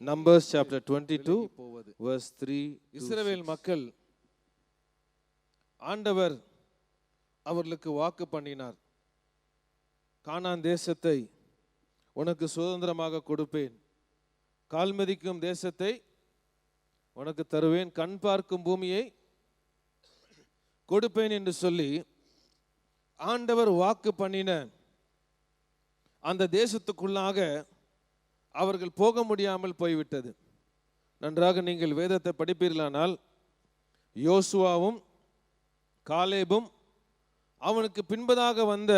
Numbers chapter 22 verse 3. இஸ்ரவேல் மக்கள் ஆண்டவர் அவர்களுக்கு வாக்கு பண்ணினார், கானான் தேசத்தை உனக்கு சுதந்திரமாக கொடுப்பேன், கால் மிதிக்கும் தேசத்தை உனக்கு தருவேன், கண் பார்க்கும் பூமியை கொடுப்பேன் என்று சொல்லி ஆண்டவர் வாக்கு பண்ணின அந்த தேசத்துக்குள்ளாக அவர்கள் போக முடியாமல் போய்விட்டது. நன்றாக நீங்கள் வேதத்தை படிப்பீர்களானால் யோசுவாவும் காலேபும் அவனுக்கு பின்பதாக வந்த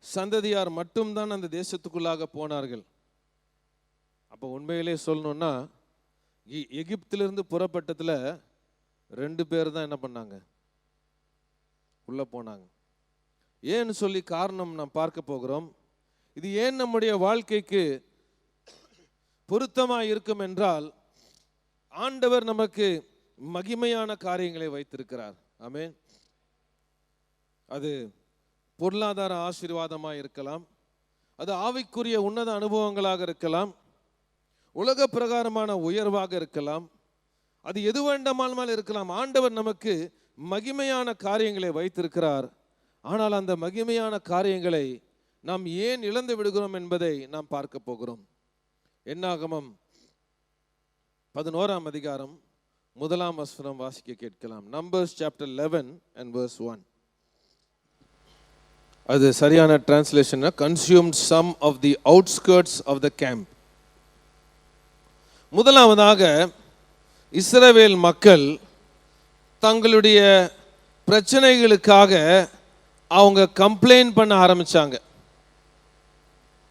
சந்ததியார் மட்டும்தான் அந்த தேசத்துக்குள்ளாக போனார்கள். அப்போ உண்மையிலே சொல்லணும்னா எகிப்திலிருந்து புறப்பட்டதில் 2 பேர் தான் என்ன பண்ணாங்க, உள்ள போனாங்க. ஏன்னு சொல்லி காரணம் நாம் பார்க்க போகிறோம். இது ஏன் நம்முடைய வாழ்க்கைக்கு பொருத்தமாக இருக்கும் என்றால், ஆண்டவர் நமக்கு மகிமையான காரியங்களை வைத்திருக்கிறார். ஆமென். அது பொருளாதார ஆசீர்வாதமாக இருக்கலாம், அது ஆவிக்குரிய உன்னத அனுபவங்களாக இருக்கலாம், உலக பிரகாரமான உயர்வாக இருக்கலாம், அது எது வேண்டுமானாலும் இருக்கலாம். ஆண்டவர் நமக்கு மகிமையான காரியங்களை வைத்திருக்கிறார். ஆனால் அந்த மகிமையான காரியங்களை நாம் ஏன் இழந்து விடுகிறோம் என்பதை நாம் பார்க்க போகிறோம். என்னாகமம் 11ஆம் அதிகாரம் 1ஆம் வசனம் வாசிக்க கேட்கலாம். Numbers chapter 11 and verse 1. அது சரியான translation, consumed some of the outskirts of the camp. முதலாவதாக இஸ்ரவேல் மக்கள் தங்களுடைய பிரச்சனைகளுக்காக அவங்க கம்ப்ளைண்ட் பண்ண ஆரம்பிச்சாங்க,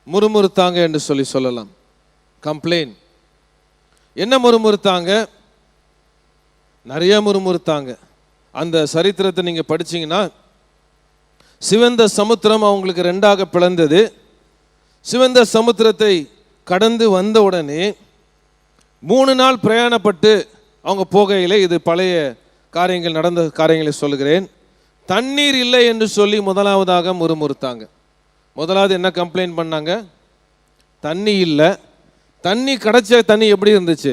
முறுமுறுத்தாங்க என்று சொல்லலாம். கம்ப்ளைண்ட். என்ன முறுமுறுத்தாங்க? நிறைய முறுமுறுத்தாங்க. அந்த சரித்திரத்தை நீங்க படிச்சீங்கன்னா, சிவந்த சமுத்திரம் அவங்களுக்கு 2ஆக பிளந்தது. சிவந்த சமுத்திரத்தை கடந்து வந்த உடனே 3 நாள் பிரயாணப்பட்டு அவங்க போகையிலே, இது பழைய காரியங்கள், நடந்த காரியங்களை சொல்லுகிறேன், தண்ணீர் இல்லை என்று சொல்லி முதலாவதாக முறுமுறுத்தாங்க. முதலாவது என்ன கம்ப்ளைண்ட் பண்ணாங்க? தண்ணி இல்லை. தண்ணி கிடைச்ச தண்ணி எப்படி இருந்துச்சு?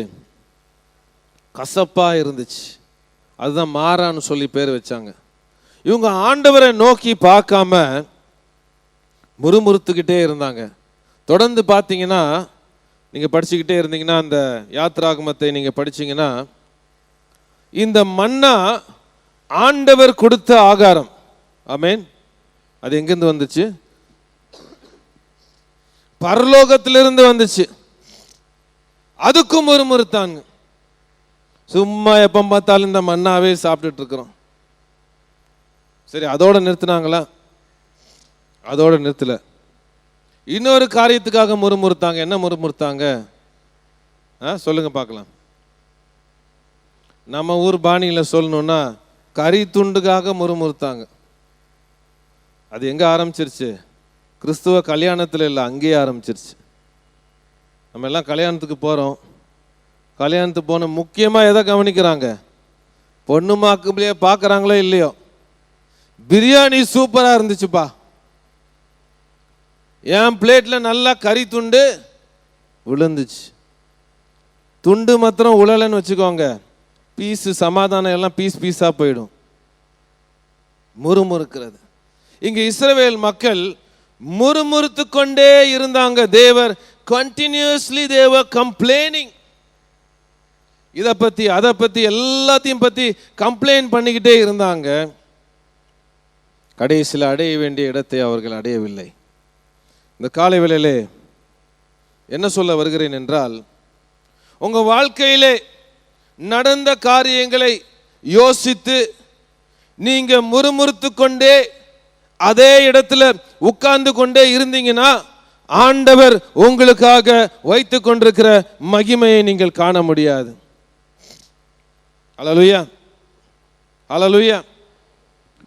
கசப்பா இருந்துச்சு. அதுதான் மாறான்னு சொல்லி பேர் வச்சாங்க. இவங்க ஆண்டவரை நோக்கி பார்க்காம முறுமுறுத்துக்கிட்டே இருந்தாங்க. தொடர்ந்து பார்த்தீங்கன்னா, நீங்கள் படிச்சுக்கிட்டே இருந்தீங்கன்னா, அந்த யாத்ராகமத்தை நீங்கள் படிச்சீங்கன்னா, இந்த மன்னா ஆண்டவர் கொடுத்த ஆகாரம். ஆமென். அது எங்கிருந்து வந்துச்சு? பரலோகத்திலிருந்து வந்துச்சு. அதுக்கும் முறுமுறுத்தாங்க. சும்மா எப்போ பார்த்தாலும் இந்த மன்னாவே சாப்பிட்டுட்டு இருக்கிறோம். சரி, அதோட நிறுத்தினாங்களா? அதோட நிறுத்தல. இன்னொரு காரியத்துக்காக முறுமுறுத்தாங்க. என்ன முறுமுறுத்தாங்க? சொல்லுங்க பார்க்கலாம். நம்ம ஊர் பாணியில் சொல்லணும்னா, கறி துண்டுக்காக முறுமுறுத்தாங்க. அது எங்கே ஆரம்பிச்சிருச்சு? கிறிஸ்துவ கல்யாணத்தில் இல்லை, அங்கேயே ஆரம்பிச்சிருச்சு. நம்ம எல்லாம் கல்யாணத்துக்கு போகிறோம். கல்யாணத்துக்கு போன முக்கியமாக எதை கவனிக்கிறாங்க? பொண்ணு மாக்குள்ளே பார்க்குறாங்களோ இல்லையோ, பிரியாணி சூப்பராக இருந்துச்சுப்பா, என் பிளேட்டில் நல்லா கறி துண்டு விழுந்துச்சு. துண்டு மாத்திரம் உழலைன்னு வச்சுக்கோங்க, பீஸு சமாதானம் எல்லாம் பீஸாக போயிடும். முறுமுறுக்கிறது. இங்கே இஸ்ரவேல் மக்கள் முறுமுறுத்து கொண்டே இருந்தாங்க. தேவர் continuously they were complaining. இதை பற்றி அதை பற்றி எல்லாத்தையும் பற்றி கம்ப்ளைண்ட் பண்ணிக்கிட்டே இருந்தாங்க. கடைசியில் அடைய வேண்டிய இடத்தை அவர்கள் அடையவில்லை. இந்த காலை வேளையிலே என்ன சொல்ல வருகிறேன் என்றால், உங்கள் வாழ்க்கையிலே நடந்த காரியங்களை யோசித்து நீங்க முறுமுறுத்து கொண்டே அதே இடத்துல உட்கார்ந்து கொண்டே இருந்தீங்கன்னா, ஆண்டவர் உங்களுக்காக வைத்து கொண்டிருக்கிற மகிமையை நீங்கள் காண முடியாது. அல்லேலூயா, அல்லேலூயா.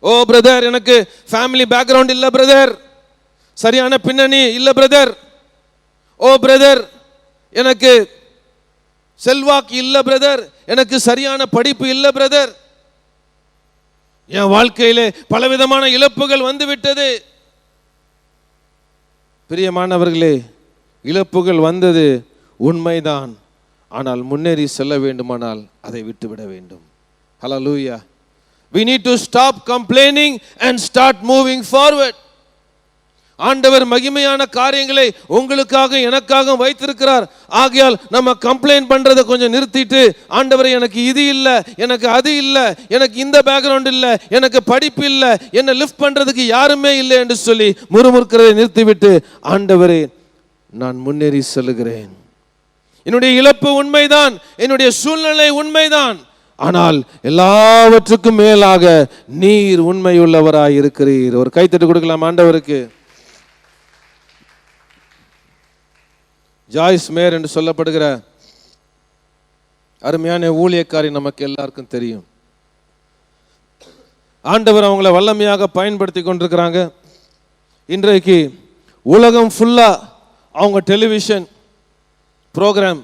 ஓ பிரதர், எனக்கு ஃபேமிலி பேக்ரவுண்ட் இல்லை பிரதர், சரியான பின்னணி இல்லை பிரதர். ஓ பிரதர், எனக்கு செல்வாக்கு இல்லை பிரதர், எனக்கு சரியான படிப்பு இல்லை பிரதர், என் வாழ்க்கையிலே பலவிதமான இழப்புகள் வந்து விட்டது. பிரியமானவர்களே, இழப்புகள் வந்தது உண்மைதான். ஆனால் முன்னேறி செல்ல வேண்டுமானால் அதை விட்டுவிட வேண்டும். ஹல்லேலூயா. We need to stop complaining and start moving forward. ஆண்டவர் மகிமையான காரியங்களை உங்களுக்காக எனக்காக வைத்திருக்கிறார். ஆகையால் நம்ம கம்ப்ளைண்ட் பண்றதை கொஞ்சம் நிறுத்திட்டு, ஆண்டவரே எனக்கு இது இல்லை, எனக்கு அது இல்லை, எனக்கு இந்த பேக்ரவுண்ட் இல்லை, எனக்கு படிப்பு இல்லை, என்னை லிஃப்ட் பண்றதுக்கு யாருமே இல்லை என்று சொல்லி முறுமுறுக்கிறதை நிறுத்திவிட்டு, ஆண்டவரே நான் முன்னேறி செல்லுகிறேன். என்னுடைய இழப்பு உண்மைதான், என்னுடைய சூழ்நிலை உண்மைதான், ஆனால் எல்லாவற்றுக்கும் மேலாக நீர் உண்மையுள்ளவராய் இருக்கிறீர். ஒரு கைத்தட்டு கொடுக்கலாம் ஆண்டவருக்கு. ஜாய்ஸ் மேயர் என்று சொல்லப்படுகிற அருமையான ஊழியக்காரி நமக்கு எல்லாருக்கும் தெரியும். ஆண்டவர் அவங்கள வல்லமையாக பயன்படுத்தி கொண்டிருக்கிறாங்க. இன்றைக்கு உலகம் ஃபுல்லா அவங்க டெலிவிஷன் ப்ரோக்ராம்,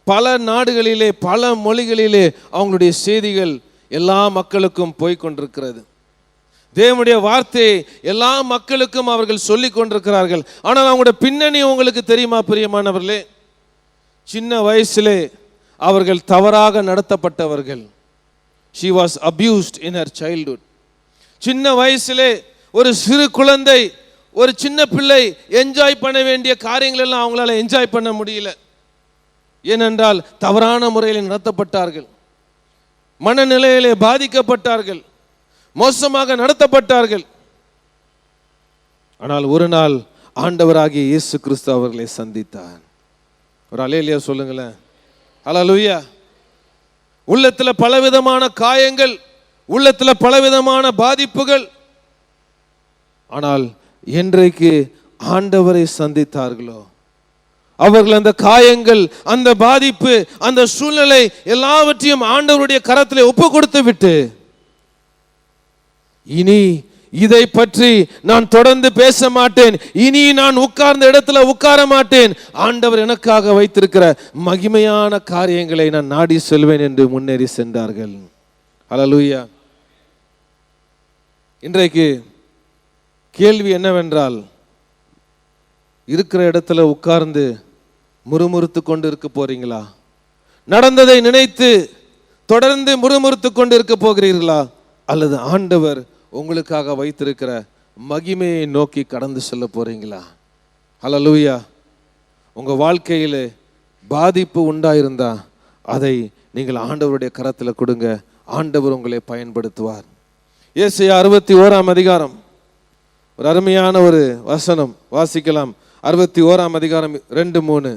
பல நாடுகளிலே பல மொழிகளிலே அவங்களுடைய செய்திகள் எல்லா மக்களுக்கும் போய்கொண்டிருக்கிறது. தேவனுடைய வார்த்தையை எல்லா மக்களுக்கும் அவர்கள் சொல்லிக் கொண்டிருக்கிறார்கள். ஆனால் அவங்களுடைய பின்னணி உங்களுக்கு தெரியுமா பிரியமானவர்களே? சின்ன வயசிலே அவர்கள் தவறாக நடத்தப்பட்டவர்கள். She was abused in her childhood. சின்ன வயசிலே ஒரு சிறு குழந்தை, ஒரு சின்ன பிள்ளை என்ஜாய் பண்ண வேண்டிய காரியங்கள் எல்லாம் அவங்களால என்ஜாய் பண்ண முடியல. ஏனென்றால் தவறான முறையில் நடத்தப்பட்டார்கள், மனநிலையிலே பாதிக்கப்பட்டார்கள், மோசமாக நடத்தப்பட்டார்கள். ஆனால் ஒரு நாள் ஆண்டவராகிய இயேசு கிறிஸ்து அவர்களை சந்தித்தார். ஒரு அல்லேலூயா சொல்லுங்களேன். ஹல்லேலூயா. உள்ளத்தில் பலவிதமான காயங்கள், உள்ளத்தில் பலவிதமான பாதிப்புகள். ஆனால் என்றைக்கு ஆண்டவரை சந்தித்தார்களோ, அவர்கள் அந்த காயங்கள், அந்த பாதிப்பு, அந்த சூழ்நிலை எல்லாவற்றையும் ஆண்டவருடைய கரத்திலே ஒப்பு கொடுத்து விட்டு, இனி இதை பற்றி நான் தொடர்ந்து பேச மாட்டேன், இனி நான் உட்கார்ந்த இடத்துல உட்கார மாட்டேன், ஆண்டவர் எனக்காக வைத்திருக்கிற மகிமையான காரியங்களை நான் நாடி செல்வேன் என்று முன்னேறி சென்றார்கள். ஹல்லேலூயா. இன்றைக்கு கேள்வி என்னவென்றால், இருக்கிற இடத்துல உட்கார்ந்து முறுமுறுத்து கொண்டு இருக்க போறீங்களா? நடந்ததை நினைத்து தொடர்ந்து முறுமுறுத்து கொண்டு இருக்க போகிறீர்களா? அல்லது ஆண்டவர் உங்களுக்காக வைத்திருக்கிற மகிமையை நோக்கி கடந்து செல்ல போறீங்களா? ஹல்லேலூயா. உங்க வாழ்க்கையிலே பாதிப்பு உண்டாயிருந்தா அதை நீங்கள் ஆண்டவருடைய கரத்தில் கொடுங்க. ஆண்டவர் உங்களை பயன்படுத்துவார். ஏசாயா 61 அதிகாரம் ஒரு அருமையான ஒரு வசனம் வாசிக்கலாம். 61 அதிகாரம் 2-3.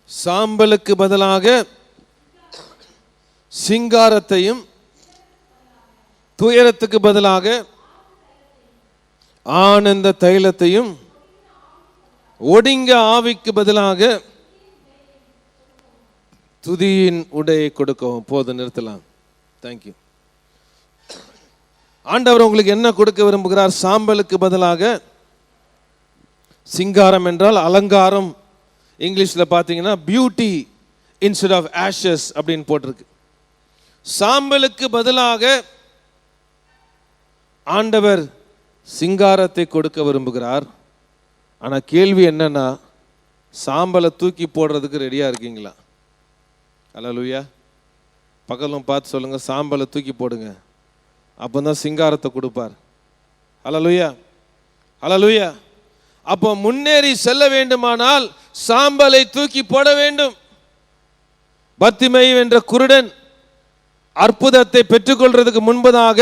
சாம்பலுக்கு பதிலாக சிங்காரத்தையும், துயரத்துக்கு பதிலாக ஆனந்த தைலத்தையும், ஒடுங்க ஆவிக்கு பதிலாக துதியின் உடையை கொடுக்கவும். போது நிறுத்தலாம். தேங்க்யூ. ஆண்டவர் உங்களுக்கு என்ன கொடுக்க விரும்புகிறார்? சாம்பலுக்கு பதிலாக சிங்காரம் என்றால் அலங்காரம். இங்கிலீஷில் பார்த்தீங்கன்னா பியூட்டி இன்ஸ்டெட் ஆஃப் ஆஷஸ் அப்படின்னு போட்டிருக்கு. சாம்பலுக்கு பதிலாக ஆண்டவர் சிங்காரத்தை கொடுக்க விரும்புகிறார். ஆனால் கேள்வி என்னன்னா, சாம்பலை தூக்கி போடுறதுக்கு ரெடியாக இருக்கீங்களா? ஹல்லேலூயா. பக்கத்தில் பார்த்து சொல்லுங்க, சாம்பலை தூக்கி போடுங்க, அப்போ தான் சிங்காரத்தை கொடுப்பார். ஹல்லேலூயா. ஹல்லேலூயா. அப்போ முன்னேறி செல்ல வேண்டுமானால் சாம்பலை தூக்கி போட வேண்டும். பர்த்திமேயு என்ற குருடன் அற்புதத்தை பெற்றுக்கொள்றதுக்கு முன்பதாக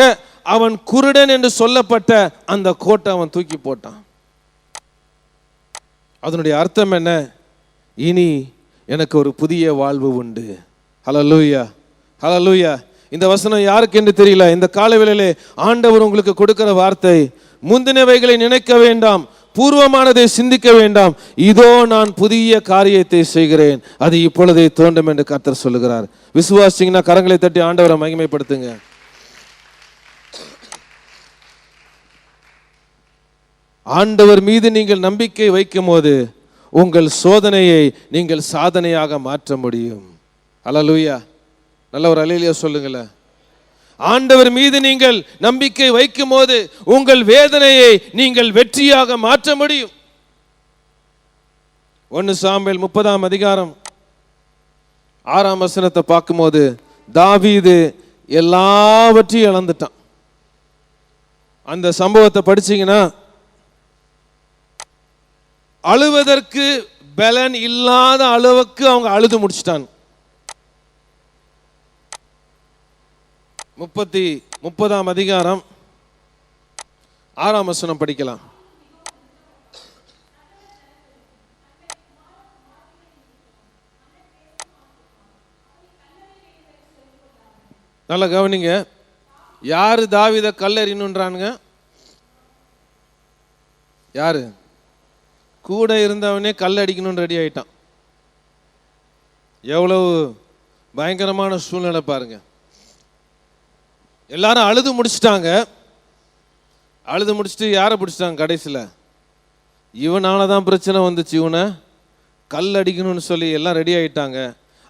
அவன் குருடன் என்று சொல்லப்பட்ட அந்த கோட்டை அவன் தூக்கி போட்டான். அதனுடைய அர்த்தம் என்ன? இனி எனக்கு ஒரு புதிய வாழ்வு உண்டு. ஹல்லேலூயா. ஹல்லேலூயா. இந்த வசனம் யாருக்கு என்று தெரியல. இந்த காலவேளையிலே ஆண்டவர் உங்களுக்கு கொடுக்கிற வார்த்தை, முந்தினவைகளை நினைக்க வேண்டாம், பூர்வமானதை சிந்திக்க வேண்டாம், இதோ நான் புதிய காரியத்தை செய்கிறேன், அது இப்பொழுதே தோன்றும் என்று கர்த்தர் சொல்லுகிறார். விசுவாசிங்கன்னா கரங்களை தட்டி ஆண்டவரை மகிமைப்படுத்துங்க. ஆண்டவர் மீது நீங்கள் நம்பிக்கை வைக்கும் போது உங்கள் சோதனையை நீங்கள் சாதனையாக மாற்ற முடியும். அல்லேலூயா. நல்ல ஒரு அல்லேலூயா சொல்லுங்களேன். ஆண்டவர் மீது நீங்கள் நம்பிக்கை வைக்கும் போது உங்கள் வேதனையை நீங்கள் வெற்றியாக மாற்ற முடியும். 1 சாமுவேல் 30ஆம் அதிகாரம் 6ஆம் வசனத்தை பார்க்கும்போது தாவீது எல்லாவற்றையும் இழந்துட்டான். அந்த சம்பவத்தை படிச்சீங்கன்னா அழுவதற்கு பலன் இல்லாத அளவுக்கு அவங்க அழுது முடிச்சிட்டாங்க. 30ஆம் அதிகாரம் 6ஆம் வசனம் படிக்கலாம். நல்லா கவனிங்க. யாரு தாவீதை கல்லெறியணுன்றானுங்க? யாரு? கூட இருந்தவனே கல் அடிக்கணும்னு ரெடி ஆயிட்டான். எவ்வளவு பயங்கரமான சூழ்நிலை பாருங்க. எல்லாரும் அழுது முடிச்சிட்டாங்க. அழுது முடிச்சுட்டு யாரை பிடிச்சிட்டாங்க கடைசியில்? இவனால தான் பிரச்சனை வந்துச்சு, இவனை கல் அடிக்கணும்னு சொல்லி எல்லாம் ரெடி ஆயிட்டாங்க.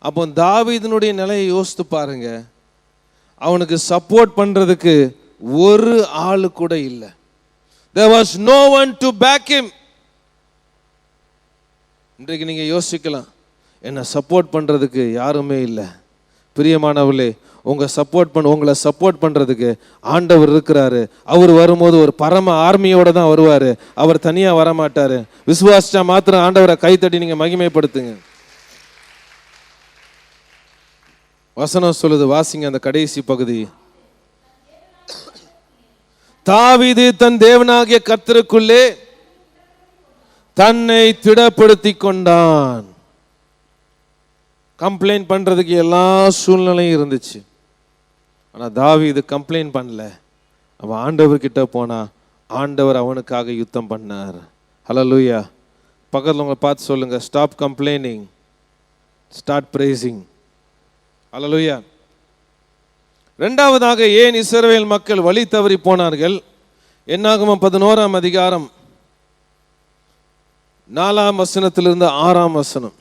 அப்போ தாவீதினுடைய நிலையை யோசித்து பாருங்க. அவனுக்கு சப்போர்ட் பண்றதுக்கு ஒரு ஆளு கூட இல்லை. There was no one to back him. இன்றைக்கு நீங்க யோசிக்கலாம், என்ன சப்போர்ட் பண்றதுக்கு யாருமே இல்லை. பிரியமானவர்களே, உங்களை சப்போர்ட் பண்றதுக்கு ஆண்டவர் இருக்கிறாரு. அவர் வரும்போது ஒரு பரம ஆர்மியோட தான் வருவாரு. அவர் தனியா வரமாட்டாரு. விசுவாசிச்சா மாத்திரம் ஆண்டவரை கைத்தட்டி நீங்க மகிமைப்படுத்துங்க. வசனம் சொல்லுது, வாசிங்க அந்த கடைசி பகுதி. தாவீது தன் தேவனாகிய கர்த்தருக்குள்ளே தன்னை திடப்படுத்தி கொண்டான். கம்ப்ளைண்ட் பண்றதுக்கு எல்லா சூழ்நிலையும் இருந்துச்சு. ஆனா தாவீது கம்ப்ளைண்ட் பண்ணல. அவன் ஆண்டவர்கிட்ட போனா ஆண்டவர் அவனுக்காக யுத்தம் பண்ணார். ஹல்லேலூயா. பக்கத்துல உங்களை பார்த்து சொல்லுங்க, ஸ்டாப் கம்ப்ளைனிங், ஸ்டார்ட் பிரேசிங். ஹல்லேலூயா. இரண்டாவதாக ஏன் இஸ்ரவேல் மக்கள் வழி தவறி போனார்கள்? என்னாகமம் 11ஆம் அதிகாரம் 4ஆம் வசனத்திலிருந்து 6ஆம் வசனம்.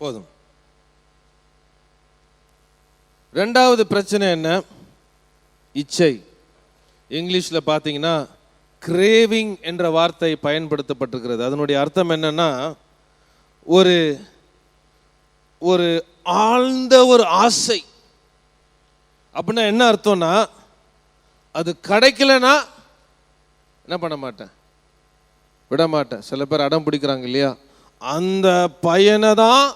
போதும். ரெண்டாவது பிரச்சனை என்ன? இச்சை. இங்கிலீஷ்ல பார்த்தீங்கன்னா கிரேவிங் என்ற வார்த்தை பயன்படுத்தப்பட்டிருக்கிறது. அதனுடைய அர்த்தம் என்னன்னா, ஒரு ஒரு ஆழ்ந்த ஒரு ஆசை. அப்படின்னா என்ன அர்த்தம்னா, அது கிடைக்கலனா என்ன பண்ண மாட்டேன், விட மாட்டேன். சில பேர் அடம் பிடிக்கிறாங்க இல்லையா, அந்த பையனை தான்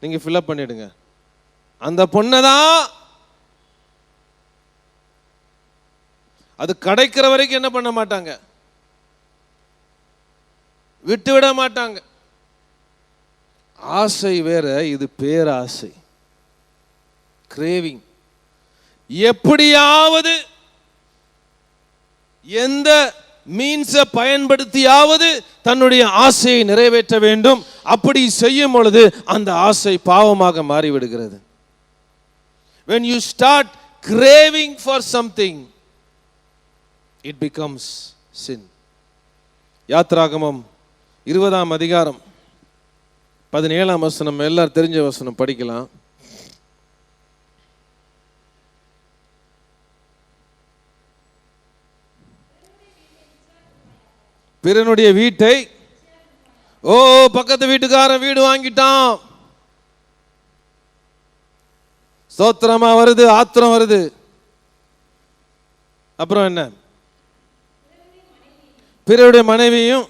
நீங்க ஃபில்அப் பண்ணிடுங்க, அந்த பொண்ணை தான். அது கிடைக்கிற வரைக்கும் என்ன பண்ண மாட்டாங்க, விட்டு விட மாட்டாங்க. ஆசை வேற, இது பேராசை. கிரேவிங். எப்படியாவது எந்த மீன்ஸை பயன்படுத்தியாவது தன்னுடைய ஆசையை நிறைவேற்ற வேண்டும். அப்படி செய்யும் பொழுது அந்த ஆசை பாவமாக மாறிவிடுகிறது. When you start craving for something, it becomes sin. யாத்ராகமம் 20ஆம் அதிகாரம் 17ஆம் வசனம், எல்லாரும் தெரிஞ்ச வசனம், படிக்கலாம். பிறனுடைய வீட்டை, பக்கத்து வீட்டுக்காரன் வீடு வாங்கிட்டான், ஸ்தோத்திரமா வருது, ஆத்திரம் வருது. அப்புறம் என்ன? பிறருடைய மனைவியும்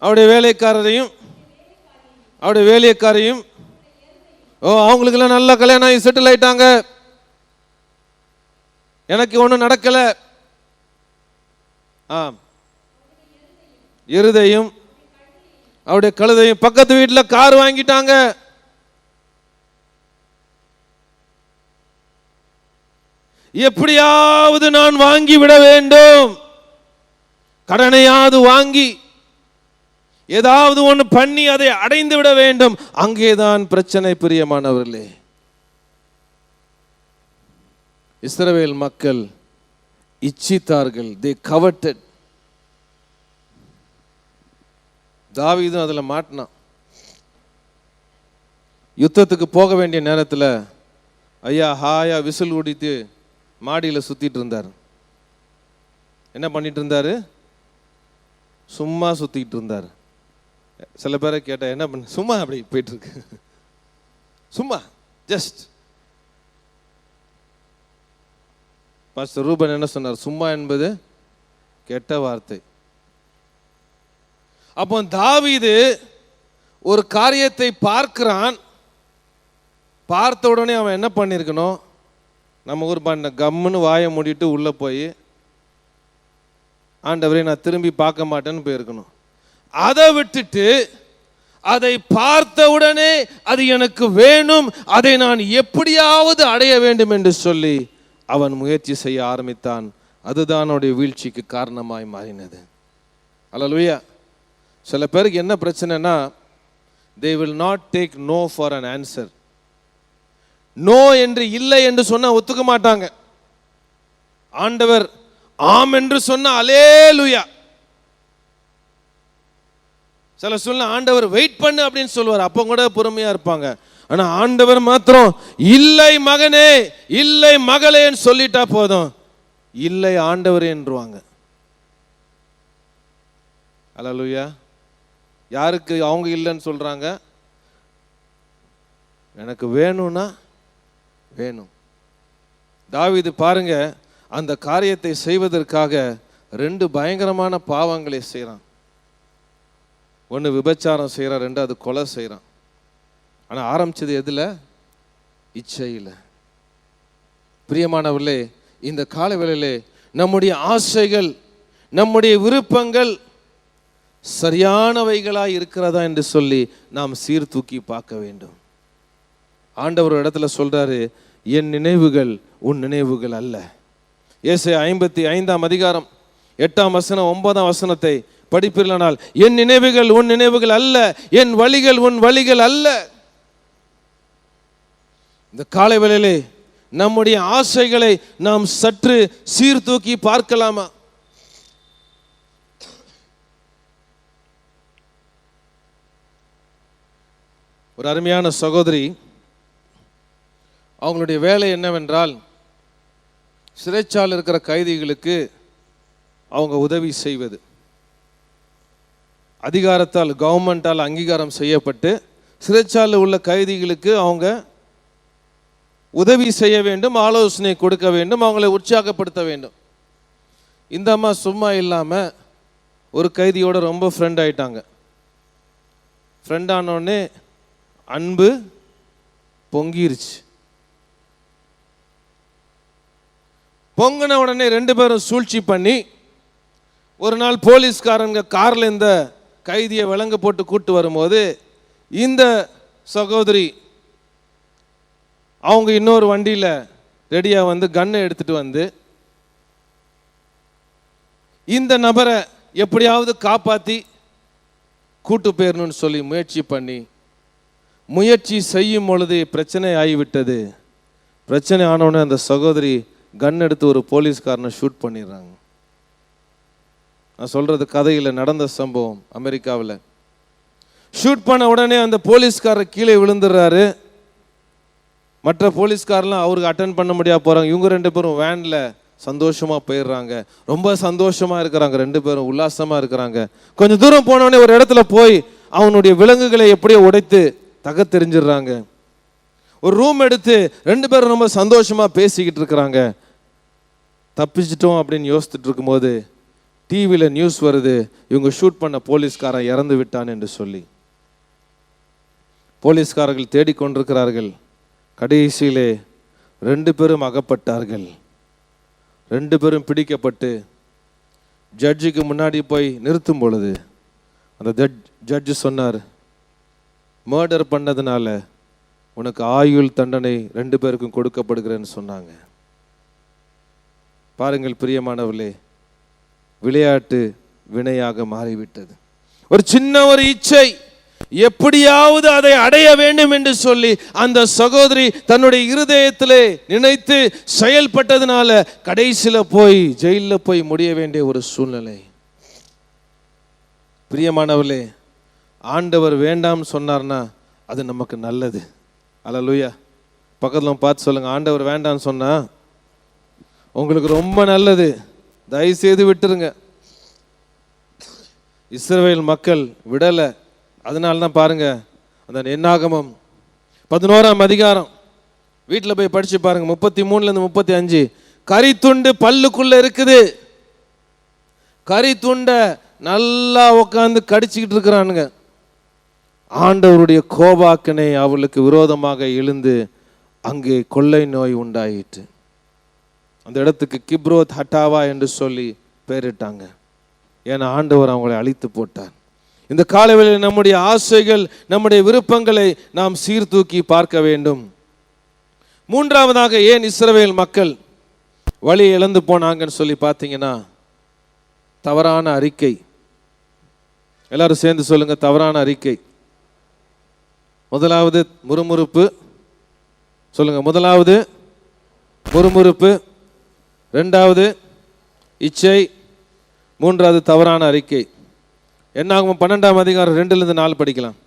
அவருடைய வேலைக்காரரையும் அவருடைய வேலைக்காரையும், அவங்களுக்கெல்லாம் நல்ல கல்யாணம் ஆகி செட்டில் ஆயிட்டாங்க, எனக்கு ஒன்றும் நடக்கலை. எருதையும் அவருடைய கழுதையும். பக்கத்து வீட்டில் கார் வாங்கிட்டாங்க. எப்படியாவது நான் வாங்கி விட வேண்டும், கடனையாவது வாங்கி ஏதாவது ஒன்று பண்ணி அதை அடைந்து விட வேண்டும். அங்கேதான் பிரச்சனை. பிரியமானவர்களே, இஸ்ரவேல் மக்கள் இச்சித்தார்கள். they coveted. தாவீதும் அதுல மாட்டினான். யுத்தத்துக்கு போக வேண்டிய நேரத்தில் ஐயா ஹாயா விசில் ஊடித்து மாடியில் சுத்திட்டு இருந்தார். என்ன பண்ணிட்டு இருந்தாரு? சும்மா சுத்திட்டு இருந்தார். சில பேரை கேட்டா என்ன பண்ண, சும்மா அப்படி போயிட்டு இருக்கு, சும்மா ஜஸ்ட். பாஸ்டர் ரூபன் என்ன சொன்னார்? சும்மா என்பது கெட்ட வார்த்தை. அப்போ தாவீது ஒரு காரியத்தை பார்க்கிறான். பார்த்த உடனே அவன் என்ன பண்ணியிருக்கணும்? நம்ம ஊர் பண்ண கம்முன்னு வாயை மூடிட்டு உள்ளே போய் ஆண்டவரே நான் திரும்பி பார்க்க மாட்டேன்னு போயிருக்கணும். அதை விட்டுட்டு அதை பார்த்த உடனே அது எனக்கு வேணும், அதை நான் எப்படியாவது அடைய வேண்டும் என்று சொல்லி அவன் முயற்சி செய்ய ஆரம்பித்தான். அதுதான் அவனுடைய வீழ்ச்சிக்கு காரணமாய் மாறினது. அல்லேலூயா. சில பேருக்கு என்ன பிரச்சனைனா, they will not take no for an answer. No என்று இல்லை என்று சொன்னா ஒத்துக்க மாட்டாங்க. ஆண்டவர் ஆம் என்று சொன்னா அல்லேலூயா. சில சொல்ல ஆண்டவர் வெயிட் பண்ணு அப்படின்னு சொல்லுவார், அப்போ கூட பொறுமையா இருப்பாங்க. ஆனா ஆண்டவர் மாத்திரம் இல்லை மகனே இல்லை மகளேன்னு சொல்லிட்டா போதும், இல்லை ஆண்டவரே என்றுவாங்க. அல்லேலூயா. யாருக்கு அவங்க இல்லைன்னு சொல்றாங்க? எனக்கு வேணும்னா வேணும். தாவீது பாருங்க, அந்த காரியத்தை செய்வதற்காக 2 பயங்கரமான பாவங்களை செய்கிறான். ஒன்று விபச்சாரம் செய்கிறான், 2 கொலை செய்கிறான். ஆனால் ஆரம்பிச்சது எதில்? இச்சையில். பிரியமானவர்களே, இந்த காலவேளையிலே நம்முடைய ஆசைகள் நம்முடைய விருப்பங்கள் சரியானவைகளாய் இருக்கிறதா என்று சொல்லி நாம் சீர்தூக்கி பார்க்க வேண்டும். ஆண்டவர் ஒரு இடத்துல சொல்றாரு, என் நினைவுகள் உன் நினைவுகள் அல்ல. ஏசாயா 55ஆம் அதிகாரம் 8ஆம் வசனம் 9ஆம் வசனத்தை படிப்பீர்களானால், என் நினைவுகள் உன் நினைவுகள் அல்ல, என் வழிகள் உன் வழிகள் அல்ல. இந்த காலை வேளையிலே நம்முடைய ஆசைகளை நாம் சற்று சீர்தூக்கி பார்க்கலாமா? ஒரு அருமையான சகோதரி, அவங்களுடைய வேலை என்னவென்றால் சிறைச்சாலையில் இருக்கிற கைதிகளுக்கு அவங்க உதவி செய்வது. அதிகாரத்தால் கவர்மெண்டால் அங்கீகாரம் செய்யப்பட்டு சிறைச்சாலையில் உள்ள கைதிகளுக்கு அவங்க உதவி செய்ய வேண்டும், ஆலோசனை கொடுக்க வேண்டும், அவங்களை உற்சாகப்படுத்த வேண்டும். இந்த அம்மா சும்மா இல்லாமல் ஒரு கைதியோட ரொம்ப ஃப்ரெண்ட் ஆயிட்டாங்க. ஃப்ரெண்ட் ஆனோடனே அன்பு பொங்கிருச்சு. பொங்கின உடனே 2 பேரும் சூழ்ச்சி பண்ணி ஒரு நாள் போலீஸ்காரங்க காரில் இந்த கைதியை விலங்கு போட்டு கூட்டு வரும்போது இந்த சகோதரி அவங்க இன்னொரு வண்டியில் ரெடியாக வந்து கன்னை எடுத்துட்டு வந்து இந்த நபரை எப்படியாவது காப்பாற்றி கூட்டு போயிடணும்னு சொல்லி முயற்சி பண்ணி முயற்சி செய்யும் பொழுது பிரச்சனை ஆகிவிட்டது. பிரச்சனை ஆனவுடனே அந்த சகோதரி கன் எடுத்து ஒரு போலீஸ்காரனை ஷூட் பண்ணிடுறாங்க. நான் சொல்றது கதையில் நடந்த சம்பவம். அமெரிக்காவில் ஷூட் பண்ண உடனே அந்த போலீஸ்காரர் கீழே விழுந்துடுறாரு. மற்ற போலீஸ்காரெலாம் அவருக்கு அட்டென்ட் பண்ண முடியாது போகிறாங்க. இவங்க 2 பேரும் வேனில் சந்தோஷமாக போயிடுறாங்க. ரொம்ப சந்தோஷமாக இருக்கிறாங்க, 2 பேரும் உல்லாசமாக இருக்கிறாங்க. கொஞ்சம் தூரம் போனோடனே ஒரு இடத்துல போய் அவனுடைய விலங்குகளை எப்படியோ உடைத்து தகத்தெறிஞ்சிடுறாங்க. ஒரு ரூம் எடுத்து 2 பேரும் ரொம்ப சந்தோஷமாக பேசிக்கிட்டு இருக்கிறாங்க. தப்பிச்சிட்டோம் அப்படின்னு யோசிச்சுட்டு இருக்கும்போது டிவியில் நியூஸ் வருது, இவங்க ஷூட் பண்ண போலீஸ்காரன் இறந்து விட்டான் என்று சொல்லி. போலீஸ்காரர்கள் தேடிக்கொண்டிருக்கிறார்கள். கடைசியிலே 2 பேரும் அகப்பட்டார்கள். 2 பேரும் பிடிக்கப்பட்டு ஜட்ஜுக்கு முன்னாடி போய் நிறுத்தும் பொழுது அந்த ஜட்ஜு சொன்னார், மர்டர் பண்ணதுனால உனக்கு ஆயுள் தண்டனை 2 பேருக்கும் கொடுக்கப்படுகிறேன்னு சொன்னாங்க. பாருங்கள் பிரியமானவர்களே, விளையாட்டு வினையாக மாறிவிட்டது. ஒரு சின்ன ஒரு இச்சை, எப்படியாவது அதை அடைய வேண்டும் என்று சொல்லி அந்த சகோதரி தன்னுடைய இருதயத்திலே நினைத்து செயல்பட்டதுனால கடைசியில போய் ஜெயிலில் போய் முடிய வேண்டிய ஒரு சூழ்நிலை. பிரியமானவர்களே, ஆண்டவர் வேண்டாம் சொன்னார்னா அது நமக்கு நல்லது. அல்லேலூயா. பக்கத்தில் பார்த்து சொல்லுங்க, ஆண்டவர் வேண்டாம்னு சொன்னா உங்களுக்கு ரொம்ப நல்லது, தயவு செய்து விட்டுருங்க. இஸ்ரவேல் மக்கள் விடலை. அதனால தான் பாருங்க, அந்த என்னாகமம் 11ஆம் அதிகாரம் வீட்டில் போய் படிச்சு பாருங்க, 33லேருந்து 35. கரித்துண்டு பல்லுக்குள்ள இருக்குது. கரித்துண்டை நல்லா உட்காந்து கடிச்சிக்கிட்டு இருக்கிறானுங்க. ஆண்டவருடைய கோபாக்கினை அவளுக்கு விரோதமாக எழுந்து அங்கே கொள்ளை நோய் உண்டாயிற்று. அந்த இடத்துக்கு கிப்ரோத் ஹட்டாவா என்று சொல்லி பெயரிட்டாங்க. ஏன்னா ஆண்டவர் அவங்களை அழித்து போட்டார். இந்த காலவெளியில் நம்முடைய ஆசைகள், நம்முடைய விருப்பங்களை நாம் சீர்தூக்கி பார்க்க வேண்டும். 3ஆவதாக ஏன் இஸ்ரவேல் மக்கள் வழி இழந்து போனாங்கன்னு சொல்லி பார்த்தீங்கன்னா, தவறான அறிக்கை. எல்லாரும் சேர்ந்து சொல்லுங்க, தவறான அறிக்கை. முதலாவது முறுமுறுப்பு. சொல்லுங்க, முதலாவது முறுமுறுப்பு, 2வது இச்சை, 3வது தவறான அறிக்கை. என்னாகும் 12ஆம் அதிகாரம் 2லேருந்து 4 படிக்கலாம்.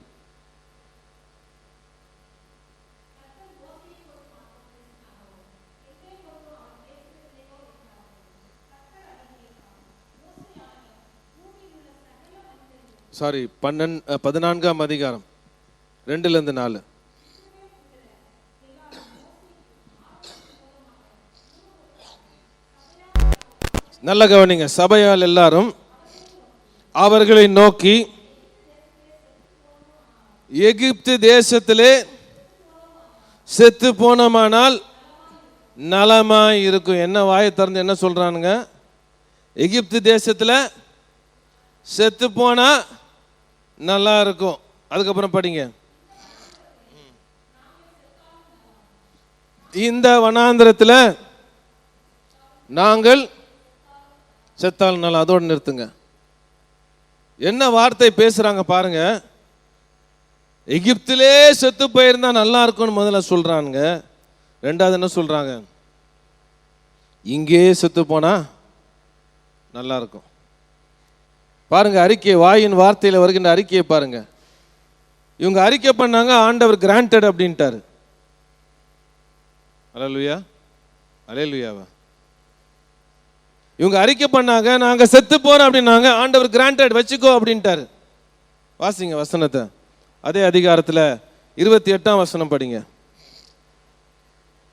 சாரி, 14ஆம் அதிகாரம் 2லேருந்து 4. நல்ல கவனிங்க. சபையால் எல்லாரும் அவர்களை நோக்கி, எகிப்து தேசத்திலே செத்து போனோமானால் நலமாய் இருக்கும். என்ன வாயை திறந்து என்ன சொல்றானுங்க? எகிப்து தேசத்தில் செத்து போனா நல்லா இருக்கும். அதுக்கப்புறம் படிங்க, இந்த வனாந்திரத்தில் நாங்கள் செத்தால் நல்லா. அதோடு நிறுத்துங்க. என்ன வார்த்தை பேசுறாங்க பாருங்க. எகிப்திலே செத்து போயிருந்தா நல்லா இருக்கும்னு முதல்ல சொல்றாங்க. 2வது என்ன சொல்றாங்க? இங்கே செத்து போனா நல்லா இருக்கும். பாருங்க அறிக்கை, வாயின் வார்த்தையில் வருகின்ற அறிக்கையை பாருங்க. இவங்க அறிக்கை பண்ணாங்க, ஆண்டவர் கிராண்டட் அப்படின்ட்டாரு. அல்லேலூயா, அல்லேலூயாவா. இவங்க அறிக்கை பண்ணாங்க, நாங்க செத்து போறோம் அப்படின்னாங்க. ஆண்டவர் கிராண்டட், வச்சுக்கோ அப்படின்ட்டாரு. வாசிங்க வசனத்தை. அதே அதிகாரத்தில் 28ஆம் வசனம் படிங்க.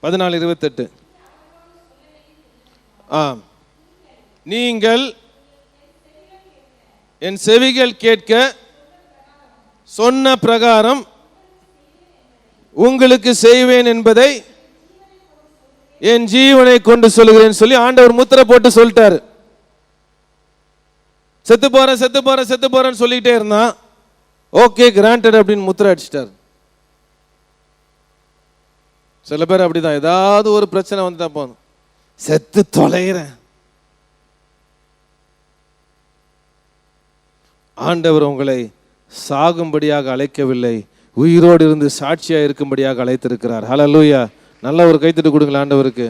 14:28. நீங்கள் என் செவிகள் கேட்க சொன்ன பிரகாரம் உங்களுக்கு செய்வேன் என்பதை என் ஜீவனை கொண்டு சொல்லுகிறேன் சொல்லி ஆண்டவர் முத்திரை போட்டு சொல்லிட்டாரு. செத்து போறேன் செத்து போறேன் செத்து போறேன்னு சொல்லிட்டே இருந்தான். ஓகே கிராண்டட் அப்படின்னு முத்திரை அடிச்சிட்டார். சில பேர் அப்படிதான், ஏதாவது ஒரு பிரச்சனை வந்துட்டா போதும், செத்து தொலைகிறேன். ஆண்டவர் உங்களை சாகும்படியாக அழைக்கவில்லை, உயிரோடு இருந்து சாட்சியாக இருக்கும்படியாக அழைத்திருக்கிறார். ஹல்லேலூயா. நல்ல ஒரு கைத்தட்டு கொடுங்களேன் ஆண்டவருக்கு.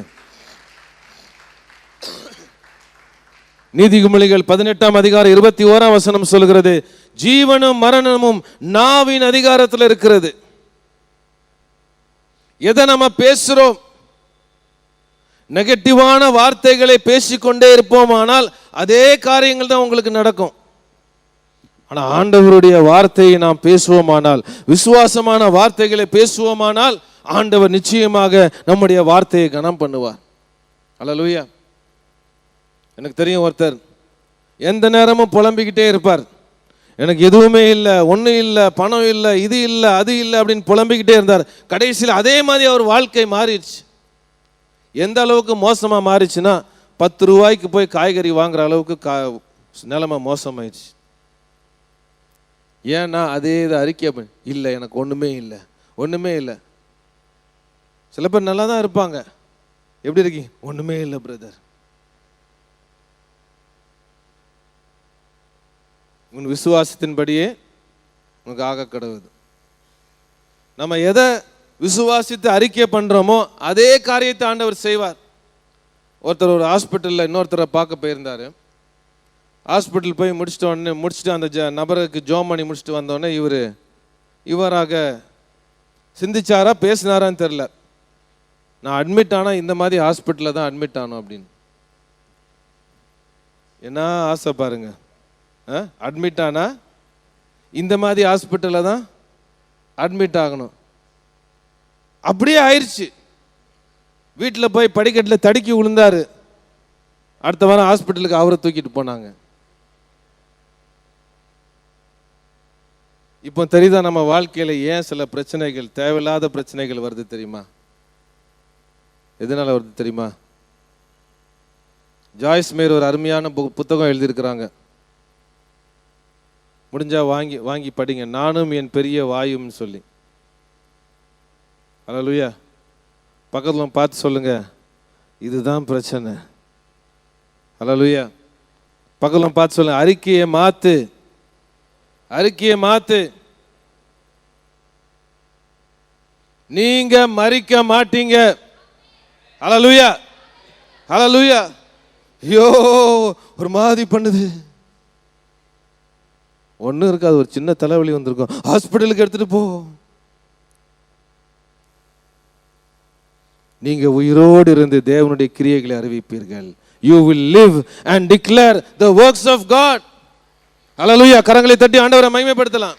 நீதிமொழிகள் 18ஆம் அதிகாரம் 21ஆம் வசனம் சொல்கிறது, ஜீவனும் மரணமும் நாவின் அதிகாரத்தில் இருக்கிறது. எதை நம்ம பேசுறோம், நெகட்டிவான வார்த்தைகளை பேசிக்கொண்டே இருப்போமானால் அதே காரியங்கள் தான் உங்களுக்கு நடக்கும். ஆனா ஆண்டவருடைய வார்த்தையை நாம் பேசுவோமானால், விசுவாசமான வார்த்தைகளை பேசுவோமானால், ஆண்டவர் நிச்சயமாக நம்முடைய வார்த்தையை கனம் பண்ணுவார். அல்லேலூயா. எனக்கு தெரியும் ஒருத்தர் எந்த நேரமும் புலம்பிக்கிட்டே இருப்பார். எனக்கு எதுவுமே இல்லை, ஒன்றும் இல்லை, பணம் இல்லை, இது இல்லை, அது இல்லை அப்படின்னு புலம்பிக்கிட்டே இருந்தார். கடைசியில் அதே மாதிரி அவர் வாழ்க்கை மாறிடுச்சு. எந்த அளவுக்கு மோசமாக மாறிச்சுன்னா, 10 ரூபாய்க்கு போய் காய்கறி வாங்குற அளவுக்கு நிலைமை மோசமாயிடுச்சு. ஏன்னா அதே இதை அறிக்கை இல்லை, எனக்கு ஒன்றுமே இல்லை, ஒன்றுமே இல்லை. சில பேர் நல்லா தான் இருப்பாங்க. எப்படி இருக்கீங்க? ஒன்றுமே இல்லை பிரதர். உன் விசுவாசத்தின்படியே உனக்கு ஆக கடவுது. நம்ம எதை விசுவாசித்து அறிக்கை பண்ணுறோமோ அதே காரியத்தை ஆண்டவர் செய்வார். ஒருத்தர் ஒரு ஹாஸ்பிட்டலில் இன்னொருத்தரை பார்க்க போயிருந்தார். ஹாஸ்பிட்டல் போய் முடிச்சுட்டு அந்த நபருக்கு ஜோம் பண்ணி முடிச்சுட்டு வந்தோடனே இவராக சிந்திச்சாரா பேசினாரான்னு தெரில. நான் அட்மிட் ஆனால் இந்த மாதிரி ஹாஸ்பிட்டலில் தான் அட்மிட் ஆனோம் அப்படின்னு. என்ன ஆசை பாருங்க. அட்மிட் ஆனால் இந்த மாதிரி ஹாஸ்பிட்டலில் தான் அட்மிட் ஆகணும். அப்படியே ஆயிடுச்சு. வீட்டில் போய் படிக்கட்டில் தடுக்கி விழுந்தார். அடுத்த வாரம் ஹாஸ்பிட்டலுக்கு அவரை தூக்கிட்டு போனாங்க. இப்போ தெரியுதா நம்ம வாழ்க்கையில் ஏன் சில பிரச்சனைகள், தேவையில்லாத பிரச்சனைகள் வருது தெரியுமா? எதனால வருது தெரியுமா? ஜாய்ஸ் மேயர் ஒரு அருமையான புத்தகம் எழுதியிருக்கிறாங்க. முடிஞ்சா வாங்கி படிங்க. நானும் என் பெரிய வாயும்னு சொல்லி. அல்லேலூயா. பக்கத்தில் பார்த்து சொல்லுங்க, இதுதான் பிரச்சனை. அல்லேலூயா. பக்கத்தில் பார்த்து சொல்லுங்க, அறிக்கையை மாத்து, அறிக்கையை மாத்து. நீங்க மறிக்க மாட்டீங்க. அல்லேலூயா, அல்லேலூயா. ஐயோ ஒரு மாதிரி பண்ணுது. ஒன்றும் இருக்காது, ஒரு சின்ன தலைவலி வந்திருக்கும், ஹாஸ்பிட்டலுக்கு எடுத்துட்டு போ. நீங்க உயிரோடு இருந்து தேவனுடைய கிரியைகளை அறிவிப்பீர்கள். You will live and declare the works of God. அல்லேலூயா. கரங்களை தட்டி ஆண்டவரை மகிமைப்படுத்தலாம்.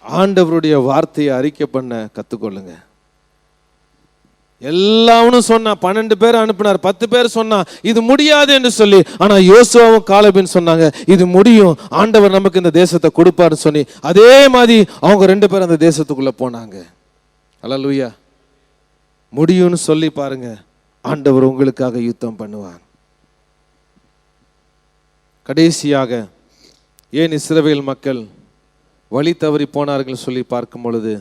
ஆண்டவருடைய வார்த்தையை அறிக்கை பண்ண கத்துக்கொள்ளுங்க. எல்லாவனும் சொன்னா, 12 பேர் அனுப்பினார், 10 பேர் சொன்னா இது முடியாது என்று சொல்லி. ஆனா யோசுவாவும் காலேபும் சொன்னாங்க இது முடியும், ஆண்டவர் நமக்கு இந்த தேசத்தை கொடுப்பாருன்னு சொல்லி. அதே மாதிரி அவங்க 2 பேரும் அந்த தேசத்துக்குள்ள போனாங்க. அல்லேலூயா. முடியும்னு சொல்லி பாருங்க, ஆண்டவர் உங்களுக்காக யுத்தம் பண்ணுவார். கடைசியாக ஏன் இஸ்ரவேல் மக்கள் வழி தவறி போனார்கள் சொல்லி பார்க்கும் பொழுது,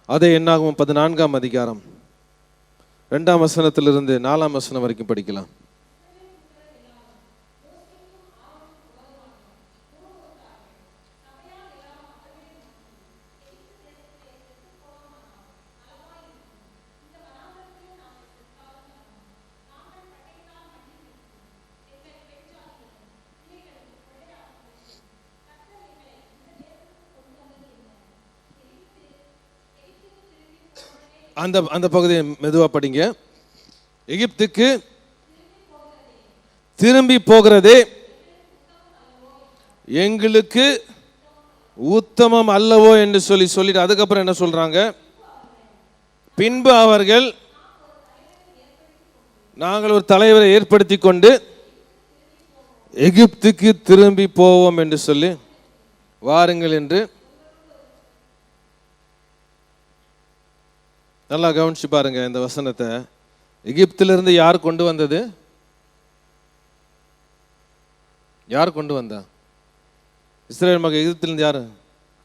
அதை என்னாகும் 14ஆம் அதிகாரம் 2ஆம் வசனத்திலிருந்து 4ஆம் வசனம் வரைக்கும் படிக்கலாம். அந்த பகுதியை மெதுவா படிங்க. எகிப்துக்கு திரும்பி போகிறதே எங்களுக்கு உத்தமம் அல்லவோ என்று சொல்லிட்டு அதுக்கப்புறம் என்ன சொல்றாங்க? பின்பு அவர்கள் நாங்கள் ஒரு தலைவரை ஏற்படுத்தி கொண்டு எகிப்துக்கு திரும்பி போவோம் என்று சொல்லி வாருங்கள் என்று. நல்லா கவனிச்சு பாருங்க இந்த வசனத்தை. எகிப்திலிருந்து யார் கொண்டு வந்தது? யார் கொண்டு வந்தா? இஸ்ரவேல் மக்கள் எகிப்திலிருந்து யார்?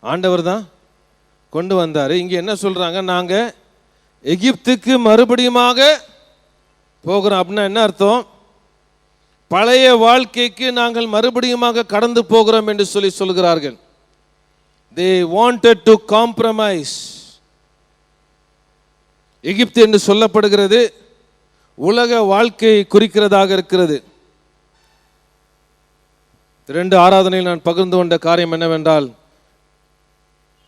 ஆண்டவர் தான் கொண்டு வந்தார். இங்கே என்ன சொல்றாங்க? நாங்க எகிப்துக்கு மறுபடியுமாக போகிறோம். அப்படின்னா என்ன அர்த்தம்? பழைய வாழ்க்கைக்கு நாங்கள் மறுபடியுமாக கடந்து போகிறோம் என்று சொல்கிறார்கள். They wanted to compromise. எகிப்து என்று சொல்லப்படுகிறது உலக வாழ்க்கையை குறிக்கிறதாக இருக்கிறது. 2 ஆராதனையில் நான் பகிர்ந்து கொண்ட காரியம் என்னவென்றால்,